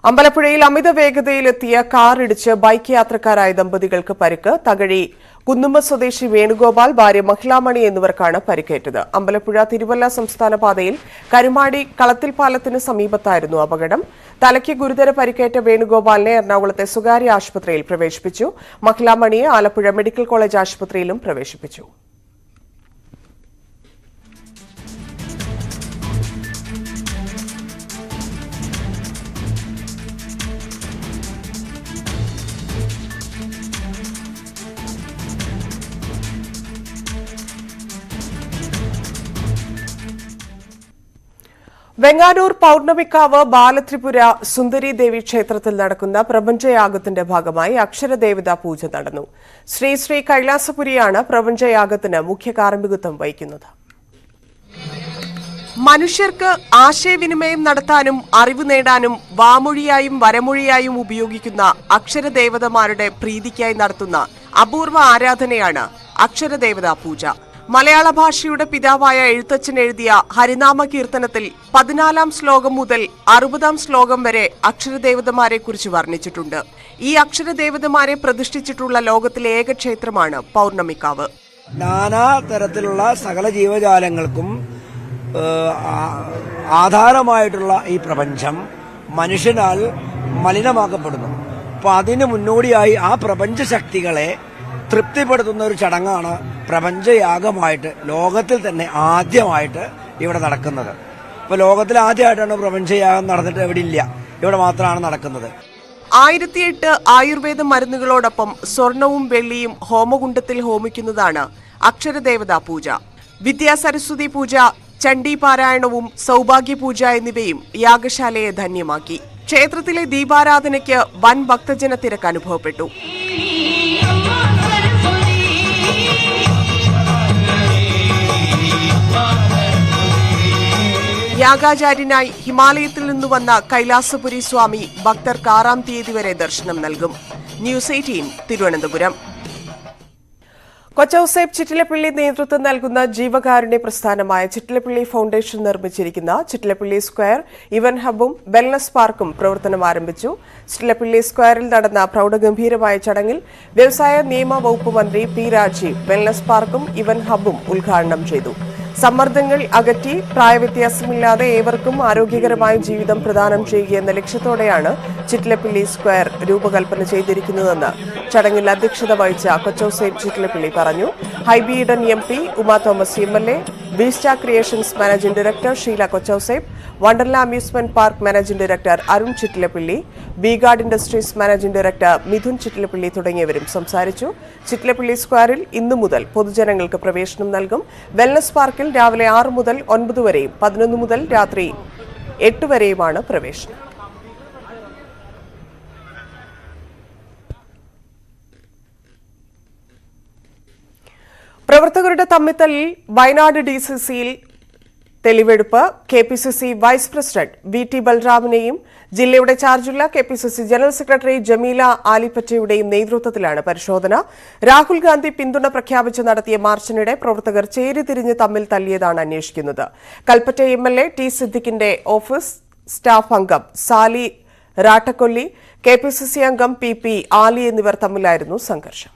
അമ്പലപ്പുഴയിൽ അമിത വേഗതയിലെത്തിയ കാർ ഇടിച്ച് ബൈക്ക് യാത്രക്കാരായ ദമ്പതികൾക്ക് പരിക്ക്. തകഴി കുന്നുമ്മ സ്വദേശി വേണുഗോപാൽ, ഭാര്യ മഹിളാമണി എന്നിവർക്കാണ് പരിക്കേറ്റത്. അമ്പലപ്പുഴ തിരുവല്ല സംസ്ഥാന പാതയിൽ കരുമാടി കളത്തിൽ പാലത്തിന് സമീപത്തായിരുന്നു അപകടം. തലയ്ക്ക് ഗുരുതര പരിക്കേറ്റ വേണുഗോപാലിനെ എറണാകുളത്തെ സ്വകാര്യ ആശുപത്രിയിൽ പ്രവേശിപ്പിച്ചു. മഹിളാമണിയെ ആലപ്പുഴ മെഡിക്കൽ കോളേജ് ആശുപത്രിയിലും പ്രവേശിപ്പിച്ചു. വെങ്ങാനൂർ പൌർണമിക്കാവ് ബാലത്രിപുര സുന്ദരി ദേവി ക്ഷേത്രത്തിൽ നടക്കുന്ന പ്രപഞ്ചയാഗത്തിന്റെ ഭാഗമായി അക്ഷരദേവതാ പൂജ നടന്നു. ശ്രീ ശ്രീ കൈലാസപുരിയാണ് പ്രപഞ്ചയാഗത്തിന് മുഖ്യ കാർമ്മികത്വം വഹിക്കുന്നത്. മനുഷ്യർക്ക് ആശയവിനിമയം നടത്താനും അറിവ് നേടാനും വാമൊഴിയായും വരമൊഴിയായും ഉപയോഗിക്കുന്ന അക്ഷരദേവതമാരുടെ പ്രീതിക്കായി നടത്തുന്ന അപൂർവ ആരാധനയാണ് അക്ഷരദേവതാ പൂജ. മലയാള ഭാഷയുടെ പിതാവായ എഴുത്തച്ഛൻ എഴുതിയ ഹരിനാമ കീർത്തനത്തിൽ 14 ശ്ലോകം മുതൽ 60 ശ്ലോകം വരെ അക്ഷരദേവതമാരെക്കുറിച്ച് വർണ്ണിച്ചിട്ടുണ്ട്. ഈ അക്ഷരദേവതമാരെ പ്രതിഷ്ഠിച്ചിട്ടുള്ള ലോകത്തിലെ ഏക ക്ഷേത്രമാണ് പൌർണമിക്കാവ്. നാനാ തരത്തിലുള്ള സകല ജീവജാലങ്ങൾക്കും ആധാരമായിട്ടുള്ള ഈ പ്രപഞ്ചം മനുഷ്യനാൽ മലിനമാക്കപ്പെടുന്നു. അപ്പൊ അതിന് മുന്നോടിയായി ആ പ്രപഞ്ച ശക്തികളെ തൃപ്തിപ്പെടുത്തുന്ന ഒരു ചടങ്ങാണ് പ്രപഞ്ചയാഗമായിട്ട് ലോകത്തിൽ തന്നെ ആദ്യമായിട്ട് ഇവിടെ നടക്കുന്നത്. ഇപ്പൊ ലോകത്തിൽ ആദ്യമായിട്ടാണ് പ്രപഞ്ചയാഗം നടന്നിട്ട് എവിടെ ഇല്ല, ഇവിടെ മാത്രമാണ് നടക്കുന്നത്. 1008 ആയുർവേദ മരുന്നുകളോടൊപ്പം സ്വർണവും വെള്ളിയും ഹോമകുണ്ടത്തിൽ ഹോമിക്കുന്നതാണ് അക്ഷരദേവതാ പൂജ. വിദ്യാസരസ്വതി പൂജ, ചണ്ഡീപാരായണവും സൗഭാഗ്യപൂജ എന്നിവയും യാഗശാലയെ ധന്യമാക്കി. ക്ഷേത്രത്തിലെ ദീപാരാധനയ്ക്ക് വൻ ഭക്തജന തിരക്ക് അനുഭവപ്പെട്ടു. യാഗാചാര്യനായി ഹിമാലയത്തിൽ നിന്ന് വന്ന കൈലാസപുരി സ്വാമി ഭക്തർക്ക് 6-ാം തീയതി വരെ ദർശനം നൽകും. ന്യൂസ് 18 തിരുവനന്തപുരം. കൊച്ചൌസേപ്പ് ചിറ്റിലപ്പള്ളി നേതൃത്വം നൽകുന്ന ജീവകാരുണ്യ പ്രസ്ഥാനമായ ചിറ്റിലപ്പള്ളി ഫൗണ്ടേഷൻ നിർമ്മിച്ചിരിക്കുന്ന ചിറ്റിലപ്പള്ളി സ്ക്വയർ ഇവന്റ് ഹബും വെൽനസ് പാർക്കും പ്രവർത്തനം ആരംഭിച്ചു. ചിറ്റിലപ്പള്ളി സ്ക്വയറിൽ നടന്ന പ്രൌഢഗംഭീരമായ ചടങ്ങിൽ വ്യവസായ നിയമ വകുപ്പ് മന്ത്രി പി രാജീവ് വെൽനസ് പാർക്കും ഇവന്റ് ഹബും ഉദ്ഘാടനം ചെയ്തു. സമ്മർദ്ദങ്ങൾ അകറ്റി പ്രായവ്യത്യാസമില്ലാതെ ഏവർക്കും ആരോഗ്യകരമായ ജീവിതം പ്രദാനം ചെയ്യുകയെന്ന ലക്ഷ്യത്തോടെയാണ് ചിറ്റിലപ്പള്ളി സ്ക്വയർ രൂപകൽപ്പന ചെയ്തിരിക്കുന്നതെന്ന് ചടങ്ങിൽ അധ്യക്ഷത വഹിച്ച കൊച്ചൌസേപ്പ് ചിറ്റിലപ്പള്ളി പറഞ്ഞു. ഹൈബി ഈഡൻ MP, ഉമാ തോമസ് MLA, ബീസ്റ്റാ creations managing director Sheela Kochouseph, Wonderla amusement park managing director Arun Chittilappilly, V Guard industries managing director Mithun Chittilappilly തുടങ്ങിയവരും സംസാരിച്ചു. ചിറ്റിലപ്പള്ളി സ്ക്വയറിൽ ഇന്നു മുതൽ പൊതുജനങ്ങൾക്ക് പ്രവേശനം നൽകും. വെൽനസ് പാർക്കിൽ രാവിലെ 6 മുതൽ 9 വരെയും 11 മുതൽ രാത്രി 8 വരെയുമാണ് പ്രവേശനം. പ്രവർത്തകരുടെ തമ്മിത്തല്ലിൽ വയനാട് DCCയിൽ തെളിവെടുപ്പ്. KPCC വൈസ് പ്രസിഡന്റ് VT ബൽറാമിനെയും ജില്ലയുടെ ചാർജുള്ള KPCC ജനറൽ സെക്രട്ടറി ജമീല ആലിപ്പറ്റയുടെയും നേതൃത്വത്തിലാണ് പരിശോധന. രാഹുൽ ഗാന്ധി പിന്തുണ പ്രഖ്യാപിച്ച് നടത്തിയ മാർച്ചിനിടെ പ്രവർത്തകർ ചേരിതിരിഞ്ഞ് തമ്മിൽ തല്ലിയതാണ് അന്വേഷിക്കുന്നത്. കൽപ്പറ്റ MLA T സിദ്ദിഖിന്റെ ഓഫീസ് സ്റ്റാഫ് അംഗം സാലി റാട്ടക്കൊല്ലി, KPCC അംഗം PP ആലി എന്നിവർ തമ്മിലായിരുന്നു സംഘർഷം.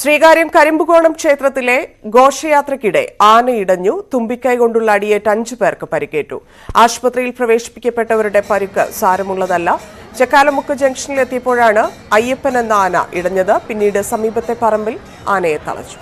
ശ്രീകാര്യം കരിമ്പുകോണം ക്ഷേത്രത്തിലെ ഘോഷയാത്രയ്ക്കിടെ ആന ഇടഞ്ഞു. തുമ്പിക്കൈ കൊണ്ടുള്ള അടിയേറ്റ് 5 പേർക്ക് പരിക്കേറ്റു. ആശുപത്രിയിൽ പ്രവേശിപ്പിക്കപ്പെട്ടവരുടെ പരിക്ക് സാരമുള്ളതല്ല. ചക്കാലമുക്ക് ജംഗ്ഷനിലെത്തിയപ്പോഴാണ് അയ്യപ്പൻ എന്ന ആന ഇടഞ്ഞത്. പിന്നീട് സമീപത്തെ പറമ്പിൽ ആനയെ തളച്ചു.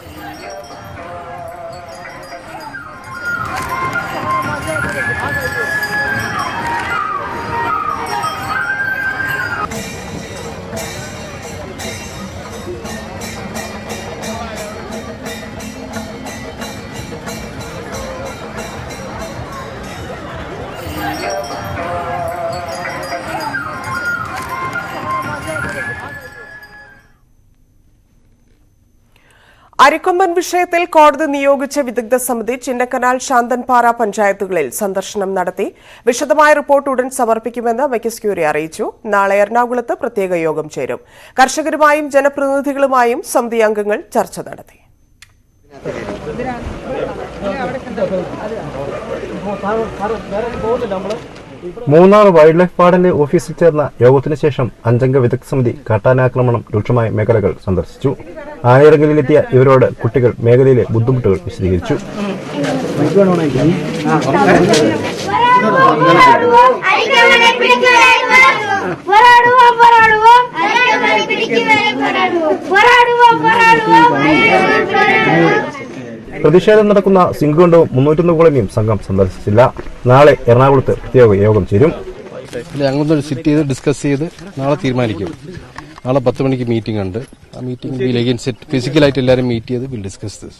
അരിക്കൊമ്പൻ വിഷയത്തിൽ കോടതി നിയോഗിച്ച വിദഗ്ധ സമിതി ചിന്നക്കനാൽ ശാന്തൻപാറ പഞ്ചായത്തുകളിൽ സന്ദർശനം നടത്തി. വിശദമായ റിപ്പോർട്ട് ഉടൻ സമർപ്പിക്കുമെന്ന് വെക്കസ് ക്യൂറി അറിയിച്ചു. നാളെ എറണാകുളത്ത് പ്രത്യേക യോഗം ചേരും. കർഷകരുമായും ജനപ്രതിനിധികളുമായും സമിതി അംഗങ്ങൾ ചർച്ച നടത്തി. മൂന്നാർ വൈൽഡ് ലൈഫ് വാർഡന്റെ ഓഫീസിൽ ചേർന്ന യോഗത്തിന് ശേഷം 5-അംഗ വിദഗ്ധ സമിതി കാട്ടാനാക്രമണം രൂക്ഷമായ മേഖലകൾ സന്ദർശിച്ചു. ആനയിറങ്ങലിലെത്തിയ ഇവരോട് കുട്ടികൾ മേഖലയിലെ ബുദ്ധിമുട്ടുകൾ വിശദീകരിച്ചു. പ്രതിഷേധം നടക്കുന്ന സിംഗുണ്ടവും 301 കോളനിയും സംഘം സന്ദർശിച്ചില്ല. നാളെ എറണാകുളത്ത് പ്രത്യേക യോഗം ചേരും. ഞങ്ങളൊന്ന് സിറ്റ് ചെയ്ത് ഡിസ്കസ് ചെയ്ത് നാളെ തീരുമാനിക്കും. നാളെ 10 മണിക്ക് മീറ്റിംഗ് ഉണ്ട്. ആ മീറ്റിംഗ് വിൽ അഗൈൻ സെറ്റ് ഫിസിക്കലായിട്ട് എല്ലാവരും മീറ്റ് ചെയ്ത് വിൽ ഡിസ്കസ് ദിസ്.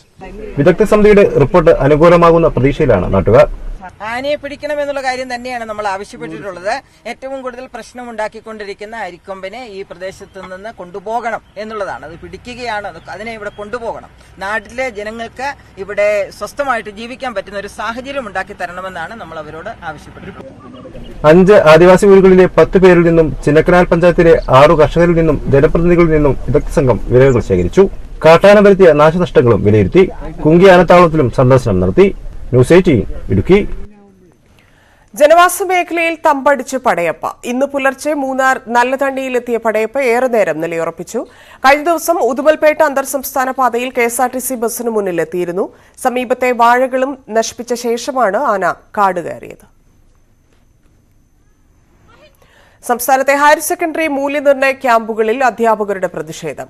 വിദഗ്ധ സമിതിയുടെ റിപ്പോർട്ട് അനുകൂലമാകുന്ന പ്രതീക്ഷയിലാണ് നാട്ടുകാർ. ആനയെ പിടിക്കണമെന്നുള്ള കാര്യം തന്നെയാണ് നമ്മൾ ആവശ്യപ്പെട്ടിട്ടുള്ളത്. ഏറ്റവും കൂടുതൽ പ്രശ്നം ഉണ്ടാക്കിക്കൊണ്ടിരിക്കുന്ന അരിക്കൊമ്പനെ ഈ പ്രദേശത്ത് നിന്ന് കൊണ്ടുപോകണം എന്നുള്ളതാണ്. അത് പിടിക്കുകയാണ്, അതിനെ ഇവിടെ കൊണ്ടുപോകണം. നാട്ടിലെ ജനങ്ങൾക്ക് ഇവിടെ സ്വസ്ഥമായിട്ട് ജീവിക്കാൻ പറ്റുന്ന ഒരു സാഹചര്യം ഉണ്ടാക്കി തരണമെന്നാണ് നമ്മൾ അവരോട് ആവശ്യപ്പെട്ടിട്ടുള്ളത്. 5 ആദിവാസി ഊരുകളിലെ 10 പേരിൽ നിന്നും ചിന്നക്കനാൽ പഞ്ചായത്തിലെ 6 കർഷകരിൽ നിന്നും ജനപ്രതിനിധികളിൽ നിന്നും വിദഗ്ധ സംഘം വിവരങ്ങൾ ശേഖരിച്ചു. കാട്ടാന വരുത്തിയ നാശനഷ്ടങ്ങളും വിലയിരുത്തി. കുങ്കി ആനത്താവളത്തിലും സന്ദർശനം നടത്തി. ന്യൂസ് 18 ഇടുക്കി. ജനവാസ മേഖലയിൽ തമ്പടിച്ച് പടയപ്പ. ഇന്ന് പുലർച്ചെ മൂന്നാർ നല്ലതണ്ണിയിലെത്തിയ പടയപ്പ ഏറെ നേരം നിലയുറപ്പിച്ചു. കഴിഞ്ഞ ദിവസം ഉദുമൽപേട്ട അന്തർ സംസ്ഥാന പാതയിൽ KSRTC ബസ്സിന് മുന്നിലെത്തിയിരുന്നു. സമീപത്തെ വാഴകളും നശിപ്പിച്ച ശേഷമാണ് ആന കാട് കയറിയത്. സംസ്ഥാനത്തെ ഹയർ സെക്കൻഡറി മൂല്യനിർണ്ണയ ക്യാമ്പുകളിൽ അധ്യാപകരുടെ പ്രതിഷേധം.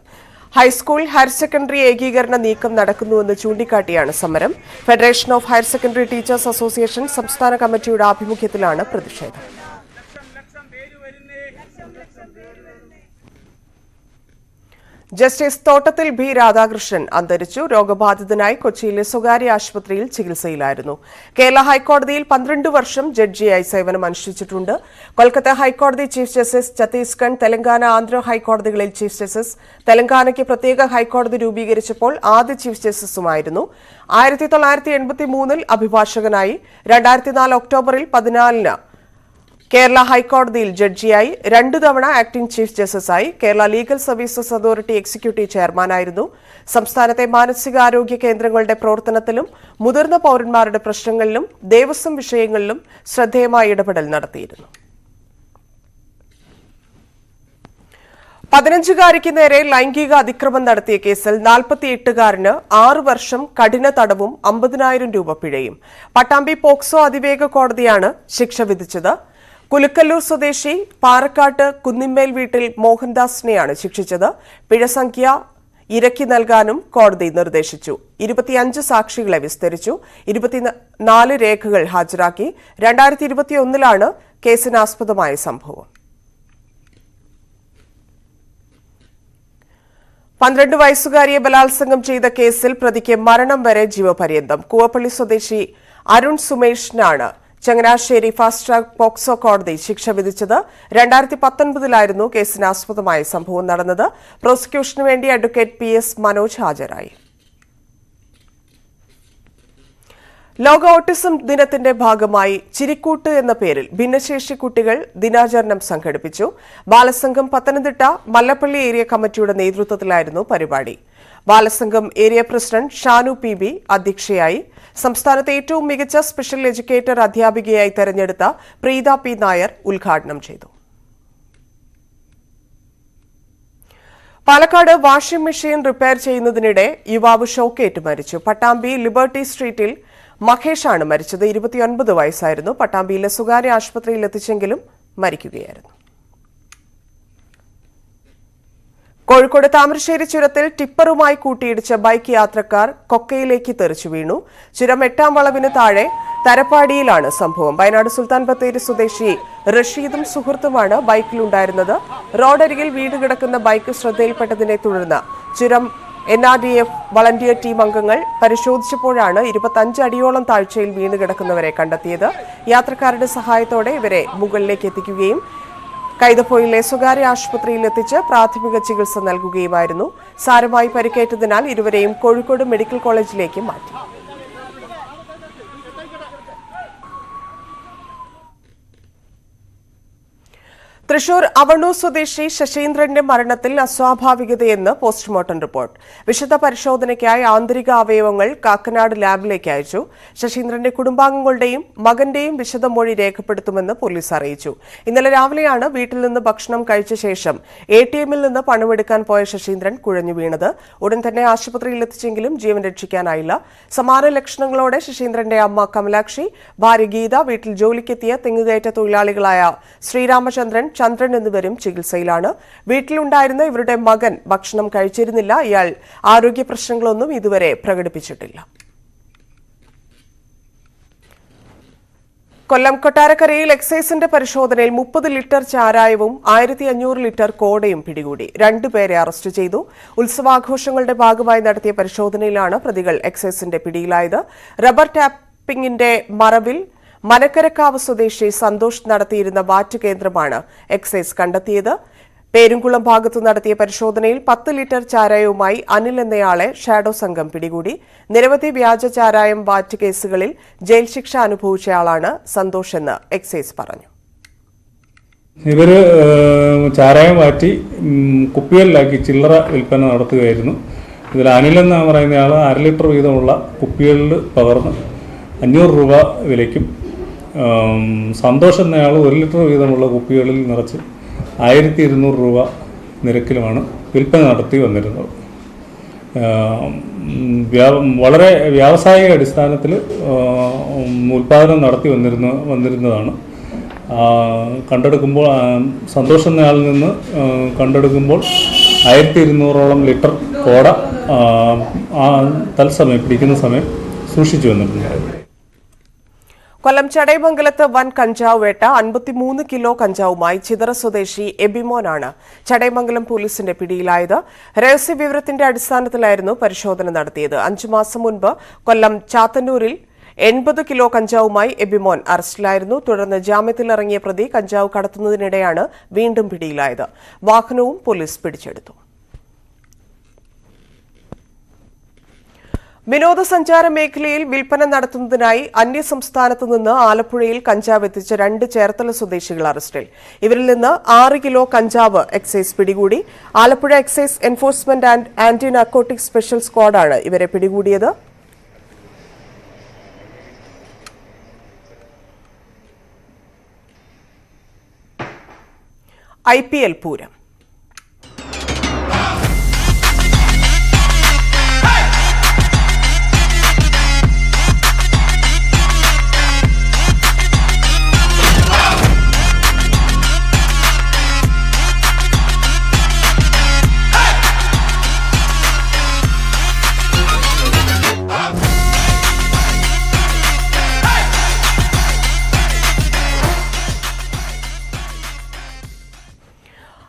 ഹൈസ്കൂൾ ഹയർ സെക്കൻഡറി ഏകീകരണ നീക്കം നടക്കുന്നുവെന്ന് ചൂണ്ടിക്കാട്ടിയാണ് സമരം. Federation of higher secondary teachers association സംസ്ഥാന കമ്മിറ്റിയുടെ ആഭിമുഖ്യത്തിലാണ് പ്രതിഷേധം. ജസ്റ്റിസ് തോട്ടത്തിൽ ബി രാധാകൃഷ്ണൻ അന്തരിച്ചു. രോഗബാധിതനായി കൊച്ചിയിലെ സ്വകാര്യ ആശുപത്രിയിൽ ചികിത്സയിലായിരുന്നു. കേരള ഹൈക്കോടതിയിൽ 12 വർഷം ജഡ്ജിയായി സേവനം അനുഷ്ഠിച്ചിട്ടുണ്ട്. കൊൽക്കത്ത ഹൈക്കോടതി ചീഫ് ജസ്റ്റിസ്, ഛത്തീസ്ഗഡ്, തെലങ്കാന, ആന്ധ്ര ഹൈക്കോടതികളിൽ ചീഫ് ജസ്റ്റിസ്, തെലങ്കാനയ്ക്ക് പ്രത്യേക ഹൈക്കോടതി രൂപീകരിച്ചപ്പോൾ ആദ്യ ചീഫ് ജസ്റ്റിസുമായിരുന്നു. 1983 അഭിഭാഷകനായി. 2004 ഒക്ടോബറിൽ 14 കേരള ഹൈക്കോടതിയിൽ ജഡ്ജിയായി. 2 തവണ ആക്ടിംഗ് ചീഫ് ജസ്റ്റിസായി. Kerala legal services authority executive ചെയർമാനായിരുന്നു. സംസ്ഥാനത്തെ മാനസികാരോഗ്യ കേന്ദ്രങ്ങളുടെ പ്രവർത്തനത്തിലും മുതിർന്ന പൌരന്മാരുടെ പ്രശ്നങ്ങളിലും ദേവസ്വം വിഷയങ്ങളിലും ശ്രദ്ധേയമായ ഇടപെടൽ നടത്തിയിരുന്നു. 15-കാരിക്ക് നേരെ ലൈംഗിക അതിക്രമം നടത്തിയ കേസിൽ 48-കാരന് 6 വർഷം കഠിന തടവും 50,000 രൂപ പിഴയും. പട്ടാമ്പി പോക്സോ അതിവേഗ കോടതിയാണ് ശിക്ഷ വിധിച്ചത്. കുലുക്കല്ലൂർ സ്വദേശി പാറക്കാട്ട് കുന്നിമ്മേൽ വീട്ടിൽ മോഹൻദാസിനെയാണ് ശിക്ഷിച്ചത്. പിഴ സംഖ്യ ഇരക്കി നൽകാനും കോടതി നിർദ്ദേശിച്ചു. 25 സാക്ഷികളെ വിസ്തരിച്ചു. 24 രേഖകൾ ഹാജരാക്കി. 2021 കേസിനാസ്പദമായ സംഭവം. 12 വയസ്സുകാരിയെ ബലാത്സംഗം ചെയ്ത കേസിൽ പ്രതിക്ക് മരണം വരെ ജീവപര്യന്തം. കൂവപ്പള്ളി സ്വദേശി അരുൺ സുമേഷിനാണ് ചങ്ങനാശ്ശേരി ഫാസ്റ്റ് ട്രാക്ക് പോക്സോ കോടതി ശിക്ഷ വിധിച്ചത്. 2019 കേസിനാസ്പദമായ സംഭവം നടന്നത്. പ്രോസിക്യൂഷനു വേണ്ടി അഡ്വക്കേറ്റ് PS മനോജ് ഹാജരായി. ലോക ഓട്ടിസം ദിനത്തിന്റെ ഭാഗമായി ചിരിക്കൂട്ട് എന്ന പേരിൽ ഭിന്നശേഷി കുട്ടികൾ ദിനാചരണം സംഘടിപ്പിച്ചു. ബാലസംഘം പത്തനംതിട്ട മല്ലപ്പള്ളി ഏരിയ കമ്മിറ്റിയുടെ നേതൃത്വത്തിലായിരുന്നു പരിപാടി. Balasangham area president Shanu PB അധ്യക്ഷയായി. സംസ്ഥാനത്തെ ഏറ്റവും മികച്ച സ്പെഷ്യൽ എഡ്യൂക്കേറ്റർ അധ്യാപികയായി തെരഞ്ഞെടുത്ത പ്രീത P നായർ ഉദ്ഘാടനം ചെയ്തു. പാലക്കാട് വാഷിംഗ് മെഷീൻ റിപ്പയർ ചെയ്യുന്നതിനിടെ യുവാവ് ഷോക്കേറ്റ് മരിച്ചു. പട്ടാമ്പി ലിബർട്ടി സ്ട്രീറ്റിൽ മഹേഷാണ് മരിച്ചത്. 29 വയസ്സായിരുന്നു. പട്ടാമ്പിയിലെ സ്വകാര്യ ആശുപത്രിയിൽ എത്തിച്ചെങ്കിലും മരിക്കുകയായിരുന്നു. കോഴിക്കോട് താമരശ്ശേരി ചുരത്തിൽ ടിപ്പറുമായി കൂട്ടിയിടിച്ച ബൈക്ക് യാത്രക്കാർ കൊക്കയിലേക്ക് തെറിച്ചു വീണു. ചുരം 8ാം വളവിന് താഴെ തരപ്പാടിയിലാണ് സംഭവം. വയനാട് സുൽത്താൻ ബത്തേരി സ്വദേശി റഷീദും സുഹൃത്തുമാണ് ബൈക്കിലുണ്ടായിരുന്നത്. റോഡരികിൽ വീട് കിടക്കുന്ന ബൈക്ക് ശ്രദ്ധയിൽപ്പെട്ടതിനെ തുടർന്ന് ചുരം NRDF വളണ്ടിയർ ടീം അംഗങ്ങൾ പരിശോധിച്ചപ്പോഴാണ് 25 അടിയോളം താഴ്ചയിൽ വീണ് കിടക്കുന്നവരെ കണ്ടെത്തിയത്. യാത്രക്കാരുടെ സഹായത്തോടെ ഇവരെ മുകളിലേക്ക് എത്തിക്കുകയും കൈതപ്പോയിലെ സ്വകാര്യ ആശുപത്രിയിൽ എത്തിച്ച് പ്രാഥമിക ചികിത്സ നൽകുകയുമായിരുന്നു. സാരമായി പരിക്കേറ്റതിനാൽ ഇരുവരെയും കോഴിക്കോട് മെഡിക്കൽ കോളേജിലേക്ക് മാറ്റി. തൃശൂർ അവണൂർ സ്വദേശി ശശീന്ദ്രന്റെ മരണത്തിൽ അസ്വാഭാവികതയെന്ന് പോസ്റ്റ്മോർട്ടം റിപ്പോർട്ട്. വിശദ പരിശോധനയ്ക്കായി ആന്തരിക അവയവങ്ങൾ കാക്കനാട് ലാബിലേക്ക് അയച്ചു. ശശീന്ദ്രന്റെ കുടുംബാംഗങ്ങളുടെയും മകന്റെയും വിശദമൊഴി രേഖപ്പെടുത്തുമെന്ന് പോലീസ് അറിയിച്ചു. ഇന്നലെ രാവിലെയാണ് വീട്ടിൽ നിന്ന് ഭക്ഷണം കഴിച്ച ശേഷം ATMൽ നിന്ന് പണമെടുക്കാൻ പോയ ശശീന്ദ്രൻ കുഴഞ്ഞു വീണത്. ഉടൻ തന്നെ ആശുപത്രിയിൽ എത്തിച്ചെങ്കിലും ജീവൻ രക്ഷിക്കാനായില്ല. സമാന ലക്ഷണങ്ങളോടെ ശശീന്ദ്രന്റെ അമ്മ കമലാക്ഷി, ഭാര്യ ഗീത, വീട്ടിൽ ജോലിക്കെത്തിയ തെങ്ങുകയറ്റ തൊഴിലാളികളായ ശ്രീരാമചന്ദ്രൻ, ചന്ദ്രൻ എന്നിവരും ചികിത്സയിലാണ്. വീട്ടിലുണ്ടായിരുന്ന ഇവരുടെ മകൻ ഭക്ഷണം കഴിച്ചിരുന്നില്ല. ഇയാൾ ആരോഗ്യ പ്രശ്നങ്ങളൊന്നും ഇതുവരെ പ്രകടിപ്പിച്ചിട്ടില്ല. കൊല്ലം കൊട്ടാരക്കരയിൽ എക്സൈസിന്റെ പരിശോധനയിൽ 30 ലിറ്റർ ചാരായവും 1500 ലിറ്റർ കോടയും പിടികൂടി. 2 പേരെ അറസ്റ്റ് ചെയ്തു. ഉത്സവാഘോഷങ്ങളുടെ ഭാഗമായി നടത്തിയ പരിശോധനയിലാണ് പ്രതികൾ എക്സൈസിന്റെ പിടിയിലായത്. റബ്ബർ ടാപ്പിംഗിന്റെ മറവിൽ മനക്കരക്കാവ് സ്വദേശി സന്തോഷ് നടത്തിയിരുന്ന വാറ്റ് കേന്ദ്രമാണ് എക്സൈസ് കണ്ടെത്തിയത്. പേരുംകുളം ഭാഗത്തു നടത്തിയ പരിശോധനയിൽ 10 ലിറ്റർ ചാരായവുമായി അനിൽ എന്നയാളെ ഷാഡോ സംഘം പിടികൂടി. നിരവധി വ്യാജ ചാരായം വാറ്റ് കേസുകളിൽ ജയിൽ ശിക്ഷ അനുഭവിച്ചയാളാണ് സന്തോഷ് എന്ന് എക്സൈസ് പറഞ്ഞു. ഇവര് ചാരായം വാറ്റി കുപ്പികളിലാക്കി ചില്ലറ വിൽപ്പന നടത്തുകയായിരുന്നു. ഇതിൽ അനിൽ എന്ന് പറയുന്നയാൾ 1/2 ലിറ്റർ വീതമുള്ള കുപ്പികളിൽ പകർന്ന് 500 രൂപ വിലയ്ക്കും, സന്തോഷ് എന്നയാൾ 1 ലിറ്റർ വീതമുള്ള കുപ്പികളിൽ നിറച്ച് 1200 രൂപ നിരക്കിലുമാണ് വിൽപ്പന നടത്തി വന്നിരുന്നത്. വളരെ വ്യാവസായിക അടിസ്ഥാനത്തിൽ ഉൽപ്പാദനം നടത്തി വന്നിരുന്നതാണ്. കണ്ടെടുക്കുമ്പോൾ സന്തോഷ് എന്നയാളിൽ നിന്ന് കണ്ടെടുക്കുമ്പോൾ 1200ഓളം ലിറ്റർ കോട തത്സമയം പിടിക്കുന്ന സമയം സൂക്ഷിച്ചു വന്നിരുന്നു. കൊല്ലം ചടയമംഗലത്ത് വൻ കഞ്ചാവ് വേട്ട. 53 കിലോ കഞ്ചാവുമായി ചിതറ സ്വദേശി എബിമോനാണ് ചടയമംഗലം പോലീസിന്റെ പിടിയിലായത്. രഹസ്യവിവരത്തിന്റെ അടിസ്ഥാനത്തിലായിരുന്നു പരിശോധന നടത്തിയത്. 5 മാസം മുൻപ് കൊല്ലം ചാത്തന്നൂരിൽ 80 കിലോ കഞ്ചാവുമായി എബിമോൻ അറസ്റ്റിലായിരുന്നു. തുടർന്ന് ജാമ്യത്തിലിറങ്ങിയ പ്രതി കഞ്ചാവ് കടത്തുന്നതിനിടെയാണ് വീണ്ടും പിടിയിലായത്. വാഹനവും പോലീസ് പിടിച്ചെടുത്തു. വിനോദസഞ്ചാര മേഖലയിൽ വിൽപ്പന നടത്തുന്നതിനായി അന്യസംസ്ഥാനത്തു നിന്ന് ആലപ്പുഴയിൽ കഞ്ചാവ് എത്തിച്ച 2 ചേർത്തല സ്വദേശികൾ അറസ്റ്റിൽ. ഇവരിൽ നിന്ന് 6 കിലോ കഞ്ചാവ് എക്സൈസ് പിടികൂടി. Alappuzha excise enforcement and anti narcotic special സ്ക്വാഡാണ് ഇവരെ പിടികൂടിയത്. IPL പൂരം.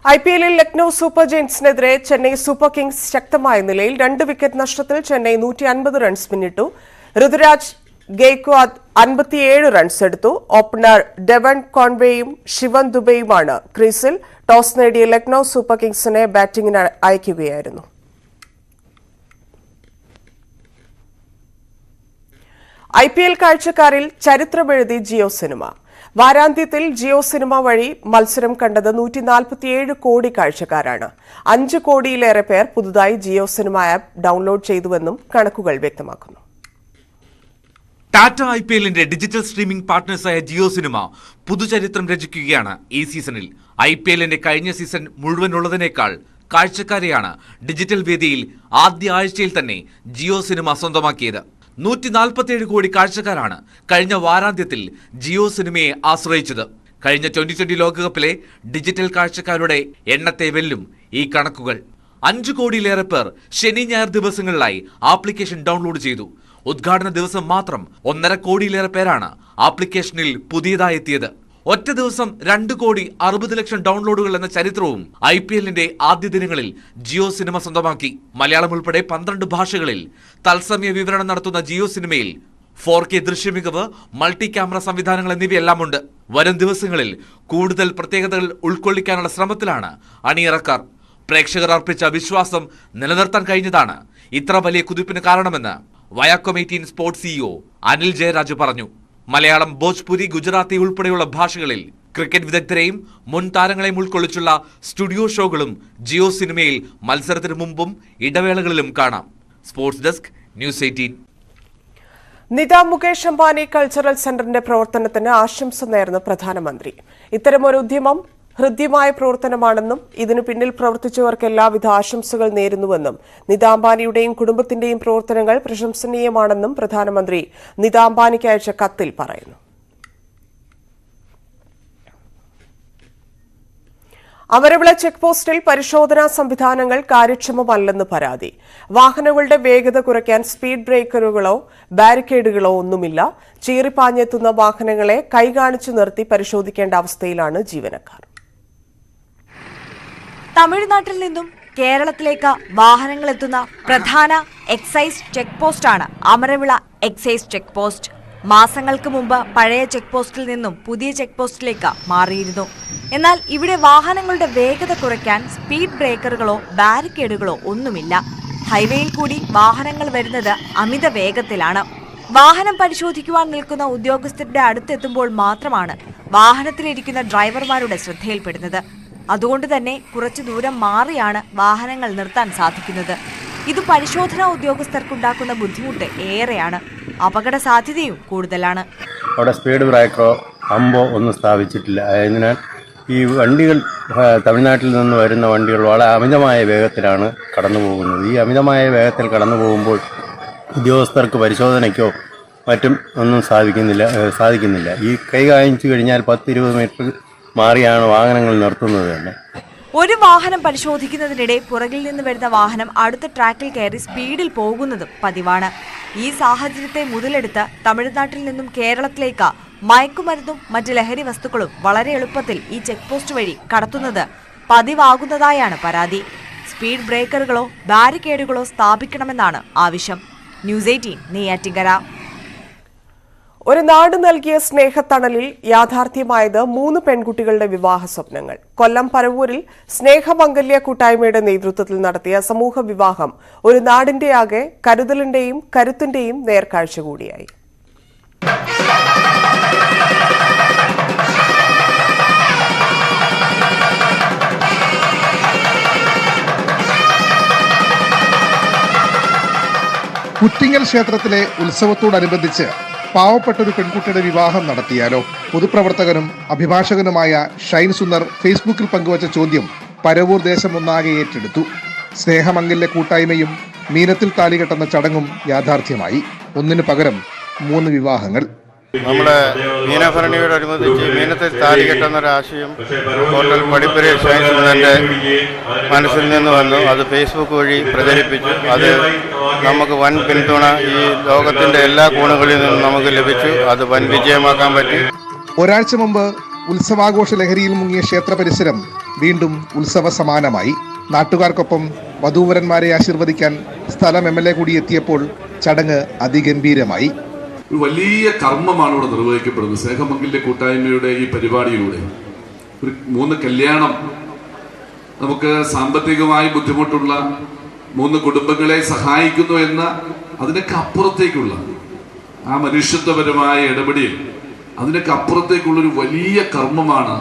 IPLിൽ ലക്നൌ സൂപ്പർ ജയന്റ്സിനെതിരെ ചെന്നൈ സൂപ്പർ കിങ്സ് ശക്തമായ നിലയിൽ. 2 വിക്കറ്റ് നഷ്ടത്തിൽ ചെന്നൈ 150 റൺസ് പിന്നിട്ടു. ഋതുരാജ് ഗെയ്ക്വാദ് 57 റൺസ് എടുത്തു. ഓപ്പണർ ഡെവൻ കോൺവേയും ശിവൻ ദുബെയുമാണ് ക്രീസിൽ. ടോസ് നേടിയ ലക്നൌ സൂപ്പർ കിങ്സിനെ ബാറ്റിംഗിന് അയക്കുകയായിരുന്നു. IPL കാഴ്ചക്കാരിൽ ചരിത്രമെഴുതി ജിയോ സിനിമ. വാരാന്ത്യത്തിൽ ജിയോ സിനിമ വഴി മത്സരം കണ്ടത് 147 കോടി കാഴ്ചക്കാരാണ്. 5 കോടിയിലേറെ പേർ പുതുതായി ജിയോ സിനിമ ആപ്പ് ഡൌൺലോഡ് ചെയ്തുവെന്നും കണക്കുകൾ വ്യക്തമാക്കുന്നു. ടാറ്റ IPLിന്റെ ഡിജിറ്റൽ സ്ട്രീമിംഗ് പാർട്ട്നേഴ്സായ ജിയോ സിനിമ പുതുചരിത്രം രചിക്കുകയാണ് ഈ സീസണിൽ. IPLിന്റെ കഴിഞ്ഞ സീസൺ മുഴുവനുള്ളതിനേക്കാൾ കാഴ്ചക്കാരെയാണ് ഡിജിറ്റൽ വേദിയിൽ ആദ്യ ആഴ്ചയിൽ തന്നെ ജിയോ സിനിമ സ്വന്തമാക്കിയത്. 147 കോടി കാഴ്ചക്കാരാണ് കഴിഞ്ഞ വാരാന്ത്യത്തിൽ ജിയോ സിനിമയെ ആശ്രയിച്ചത്. കഴിഞ്ഞ 2020 ലോകകപ്പിലെ ഡിജിറ്റൽ കാഴ്ചക്കാരുടെ എണ്ണത്തെ വെല്ലും ഈ കണക്കുകൾ. 5 കോടിയിലേറെ പേർ ശനി ഞായർ ദിവസങ്ങളിലായി ആപ്ലിക്കേഷൻ ഡൗൺലോഡ് ചെയ്തു. ഉദ്ഘാടന ദിവസം മാത്രം 1.5 കോടിയിലേറെ പേരാണ് ആപ്ലിക്കേഷനിൽ പുതിയതായി എത്തിയത്. ഒറ്റ ദിവസം 2 കോടി 60 ലക്ഷം ഡൗൺലോഡുകൾ എന്ന ചരിത്രവും IPLിന്റെ ആദ്യ ദിനങ്ങളിൽ ജിയോ സിനിമ സ്വന്തമാക്കി. മലയാളം ഉൾപ്പെടെ 12 ഭാഷകളിൽ തത്സമയ വിവരണം നടത്തുന്ന ജിയോ സിനിമയിൽ 4K ദൃശ്യമികവ്, മൾട്ടി ക്യാമറ സംവിധാനങ്ങൾ എന്നിവയെല്ലാമുണ്ട്. വരും ദിവസങ്ങളിൽ കൂടുതൽ പ്രത്യേകതകൾ ഉൾക്കൊള്ളിക്കാനുള്ള ശ്രമത്തിലാണ് അണിയറക്കാർ. പ്രേക്ഷകർ അർപ്പിച്ച വിശ്വാസം നിലനിർത്താൻ കഴിഞ്ഞതാണ് ഇത്ര വലിയ കുതിപ്പിന് കാരണമെന്ന് വയാക്കോം 18 സ്പോർട്സ് CEO അനിൽ ജയരാജ് പറഞ്ഞു. മലയാളം, ഭോജ്പുരി, ഗുജറാത്തി ഉൾപ്പെടെയുള്ള ഭാഷകളിൽ ക്രിക്കറ്റ് വിദഗ്ധരെയും മുൻ താരങ്ങളെയും ഉൾക്കൊള്ളിച്ചുള്ള സ്റ്റുഡിയോ ഷോകളും ജിയോ സിനിമയിൽ മത്സരത്തിന് മുമ്പും ഇടവേളകളിലും കാണാം. Sports desk, news 18. Nita Mukesh Ambani cultural സെന്ററിന്റെ പ്രവർത്തനത്തിന് ആശംസ നേർന്ന് പ്രധാനമന്ത്രി. ഇത്തരമൊരു ഉദ്യമം ഹൃദ്യമായ പ്രവർത്തനമാണെന്നും ഇതിനു പിന്നിൽ പ്രവർത്തിച്ചവർക്ക് എല്ലാവിധ ആശംസകൾ നേരുന്നുവെന്നും നിത അംബാനിയുടെയും കുടുംബത്തിന്റെയും പ്രവർത്തനങ്ങൾ പ്രശംസനീയമാണെന്നും പ്രധാനമന്ത്രി നിത അംബാനിക്ക് അയച്ച കത്തിൽ പറയുന്നു. അമരവിള ചെക്ക് പോസ്റ്റിൽ പരിശോധനാ സംവിധാനങ്ങൾ കാര്യക്ഷമമല്ലെന്ന് പരാതി. വാഹനങ്ങളുടെ വേഗത കുറയ്ക്കാൻ സ്പീഡ് ബ്രേക്കറുകളോ ബാരിക്കേഡുകളോ ഒന്നുമില്ല. ചീറിപ്പാഞ്ഞെത്തുന്ന വാഹനങ്ങളെ കൈകാണിച്ചു നിർത്തി പരിശോധിക്കേണ്ട അവസ്ഥയിലാണ് ജീവനക്കാർ. തമിഴ്നാട്ടിൽ നിന്നും കേരളത്തിലേക്ക് വാഹനങ്ങൾ എത്തുന്ന പ്രധാന എക്സൈസ് ചെക്ക് പോസ്റ്റാണ് അമരവിള എക്സൈസ് ചെക്ക് പോസ്റ്റ്. മാസങ്ങൾക്ക് മുമ്പ് പഴയ ചെക്ക് പോസ്റ്റിൽ നിന്നും പുതിയ ചെക്ക് പോസ്റ്റിലേക്ക് മാറിയിരുന്നു. എന്നാൽ ഇവിടെ വാഹനങ്ങളുടെ വേഗത കുറയ്ക്കാൻ സ്പീഡ് ബ്രേക്കറുകളോ ബാരിക്കേഡുകളോ ഒന്നുമില്ല. ഹൈവേയിൽ കൂടി വാഹനങ്ങൾ വരുന്നത് അമിത വേഗത്തിലാണ്. വാഹനം പരിശോധിക്കുവാൻ നിൽക്കുന്ന ഉദ്യോഗസ്ഥരുടെ അടുത്തെത്തുമ്പോൾ മാത്രമാണ് വാഹനത്തിലിരിക്കുന്ന ഡ്രൈവർമാരുടെ ശ്രദ്ധയിൽപ്പെടുന്നത്. അതുകൊണ്ട് തന്നെ കുറച്ചു ദൂരം മാറിയാണ് വാഹനങ്ങൾ നിർത്താൻ സാധിക്കുന്നത്. ഇത് പരിശോധനാ ഉദ്യോഗസ്ഥർക്കുണ്ടാക്കുന്ന ബുദ്ധിമുട്ട് ഏറെയാണ്. അപകട സാധ്യതയും കൂടുതലാണ്. അവിടെ സ്പീഡ് ബ്രേക്കറോ ഹമ്പോ ഒന്നും സ്ഥാപിച്ചിട്ടില്ല. അതിനാൽ ഈ വണ്ടികൾ തമിഴ്നാട്ടിൽ നിന്ന് വരുന്ന വണ്ടികൾ വളരെ അമിതമായ വേഗത്തിലാണ് കടന്നു പോകുന്നത്. ഈ അമിതമായ വേഗത്തിൽ കടന്നു പോകുമ്പോൾ ഉദ്യോഗസ്ഥർക്ക് പരിശോധനയ്ക്കോ മറ്റും ഒന്നും സാധിക്കുന്നില്ല. ഈ കൈ കാണിച്ചു കഴിഞ്ഞാൽ 10-20 മീറ്റർ മാറിയാണ് വാഹനങ്ങൾ നിർത്തുന്നത് തന്നെ. ഒരു വാഹനം പരിശോധിക്കുന്നതിനിടെ പുറകിൽ നിന്ന് വരുന്ന വാഹനം അടുത്ത ട്രാക്കിൽ കയറി സ്പീഡിൽ പോകുന്നതും പതിവാണ്. ഈ സാഹചര്യത്തെ മുതലെടുത്ത് തമിഴ്നാട്ടിൽ നിന്നും കേരളത്തിലേക്ക് മയക്കുമരുന്നും മറ്റ് ലഹരി വസ്തുക്കളും വളരെ എളുപ്പത്തിൽ ഈ ചെക്ക് പോസ്റ്റ് വഴി കടത്തുന്നത് പതിവാകുന്നതായാണ് പരാതി. സ്പീഡ് ബ്രേക്കറുകളോ ബാരിക്കേഡുകളോ സ്ഥാപിക്കണമെന്നാണ് ആവശ്യം. ന്യൂസ് 18 നെയ്യാറ്റിൻകര. ഒരു നാട് നൽകിയ സ്നേഹത്തണലിൽ യാഥാർത്ഥ്യമായത് 3 പെൺകുട്ടികളുടെ വിവാഹ സ്വപ്നങ്ങൾ. കൊല്ലം പരവൂരിൽ സ്നേഹമംഗല്യ കൂട്ടായ്മയുടെ നേതൃത്വത്തിൽ നടത്തിയ സമൂഹ വിവാഹം ഒരു നാടിന്റെയാകെ കരുതലിന്റെയും കരുത്തിന്റെയും നേർക്കാഴ്ച കൂടിയായി. കുറ്റിങ്ങൽ ക്ഷേത്രത്തിലെ ഉത്സവത്തോടനുബന്ധിച്ച് പാവപ്പെട്ട ഒരു പെൺകുട്ടിയുടെ വിവാഹം നടത്തിയാലോ? പൊതുപ്രവർത്തകനും അഭിഭാഷകനുമായ ഷൈൻ സുന്ദർ ഫേസ്ബുക്കിൽ പങ്കുവച്ച ചോദ്യം പരവൂർ ദേശം ഒന്നാകെ ഏറ്റെടുത്തു. സ്നേഹമംഗല്യ കൂട്ടായ്മയും മീനത്തിൽ താലി കെട്ടുന്ന ചടങ്ങും യാഥാർത്ഥ്യമായി. ഒന്നിനു പകരം 3 വിവാഹങ്ങൾ. നമ്മുടെ മീനഭരണിയോടനുബന്ധിച്ച് മീനത്തിൽ താലി കെട്ടുന്നൊരാശയം ഹോട്ടൽ പടിപ്പുര ഷൈൻ സുന്ദറിന്റെ മനസ്സിൽ നിന്ന് വന്നു. അത് ഫേസ്ബുക്ക് വഴി പ്രചരിപ്പിച്ചു. അത് നമുക്ക് വൻ പിന്തുണ ഈ ലോകത്തിന്റെ എല്ലാ കോണുകളിൽ നിന്നും നമുക്ക് ലഭിച്ചു. അത് വൻ വിജയമാക്കാൻ പറ്റി. ഒരാഴ്ച മുമ്പ് ഉത്സവാഘോഷ ലഹരിയിൽ മുങ്ങിയ ക്ഷേത്ര പരിസരം വീണ്ടും ഉത്സവ സമാനമായി. നാട്ടുകാർക്കൊപ്പം വധൂവരന്മാരെ ആശീർവദിക്കാൻ സ്ഥലം MLA കൂടി എത്തിയപ്പോൾ ചടങ്ങ് അതിഗംഭീരമായി. ഒരു വലിയ കർമ്മമാണ് ഇവിടെ നിർവഹിക്കപ്പെടുന്നത്. സ്നേഹമംഗല്യ കൂട്ടായ്മയുടെ ഈ പരിപാടിയിലൂടെ ഒരു 3 കല്യാണം, നമുക്ക് സാമ്പത്തികമായി ബുദ്ധിമുട്ടുള്ള 3 കുടുംബങ്ങളെ സഹായിക്കുന്നു എന്ന അതിനൊക്കെ അപ്പുറത്തേക്കുള്ള ആ മനുഷ്യത്വപരമായ ഇടപെടൽ, അതിനൊക്കെ അപ്പുറത്തേക്കുള്ളൊരു വലിയ കർമ്മമാണ്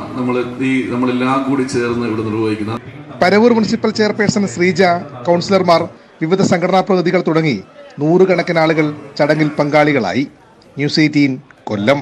നമ്മളെല്ലാം കൂടി ചേർന്ന് ഇവിടെ നിർവഹിക്കുന്നത്. പരവൂർ മുനിസിപ്പൽ ചെയർപേഴ്സൺ ശ്രീജ, കൗൺസിലർമാർ, വിവിധ സംഘടനാ പ്രതിനിധികൾ തുടങ്ങി 100 കണക്കിന് ആളുകൾ ചടങ്ങിൽ പങ്കാളികളായി. ന്യൂസ് 18 കൊല്ലം.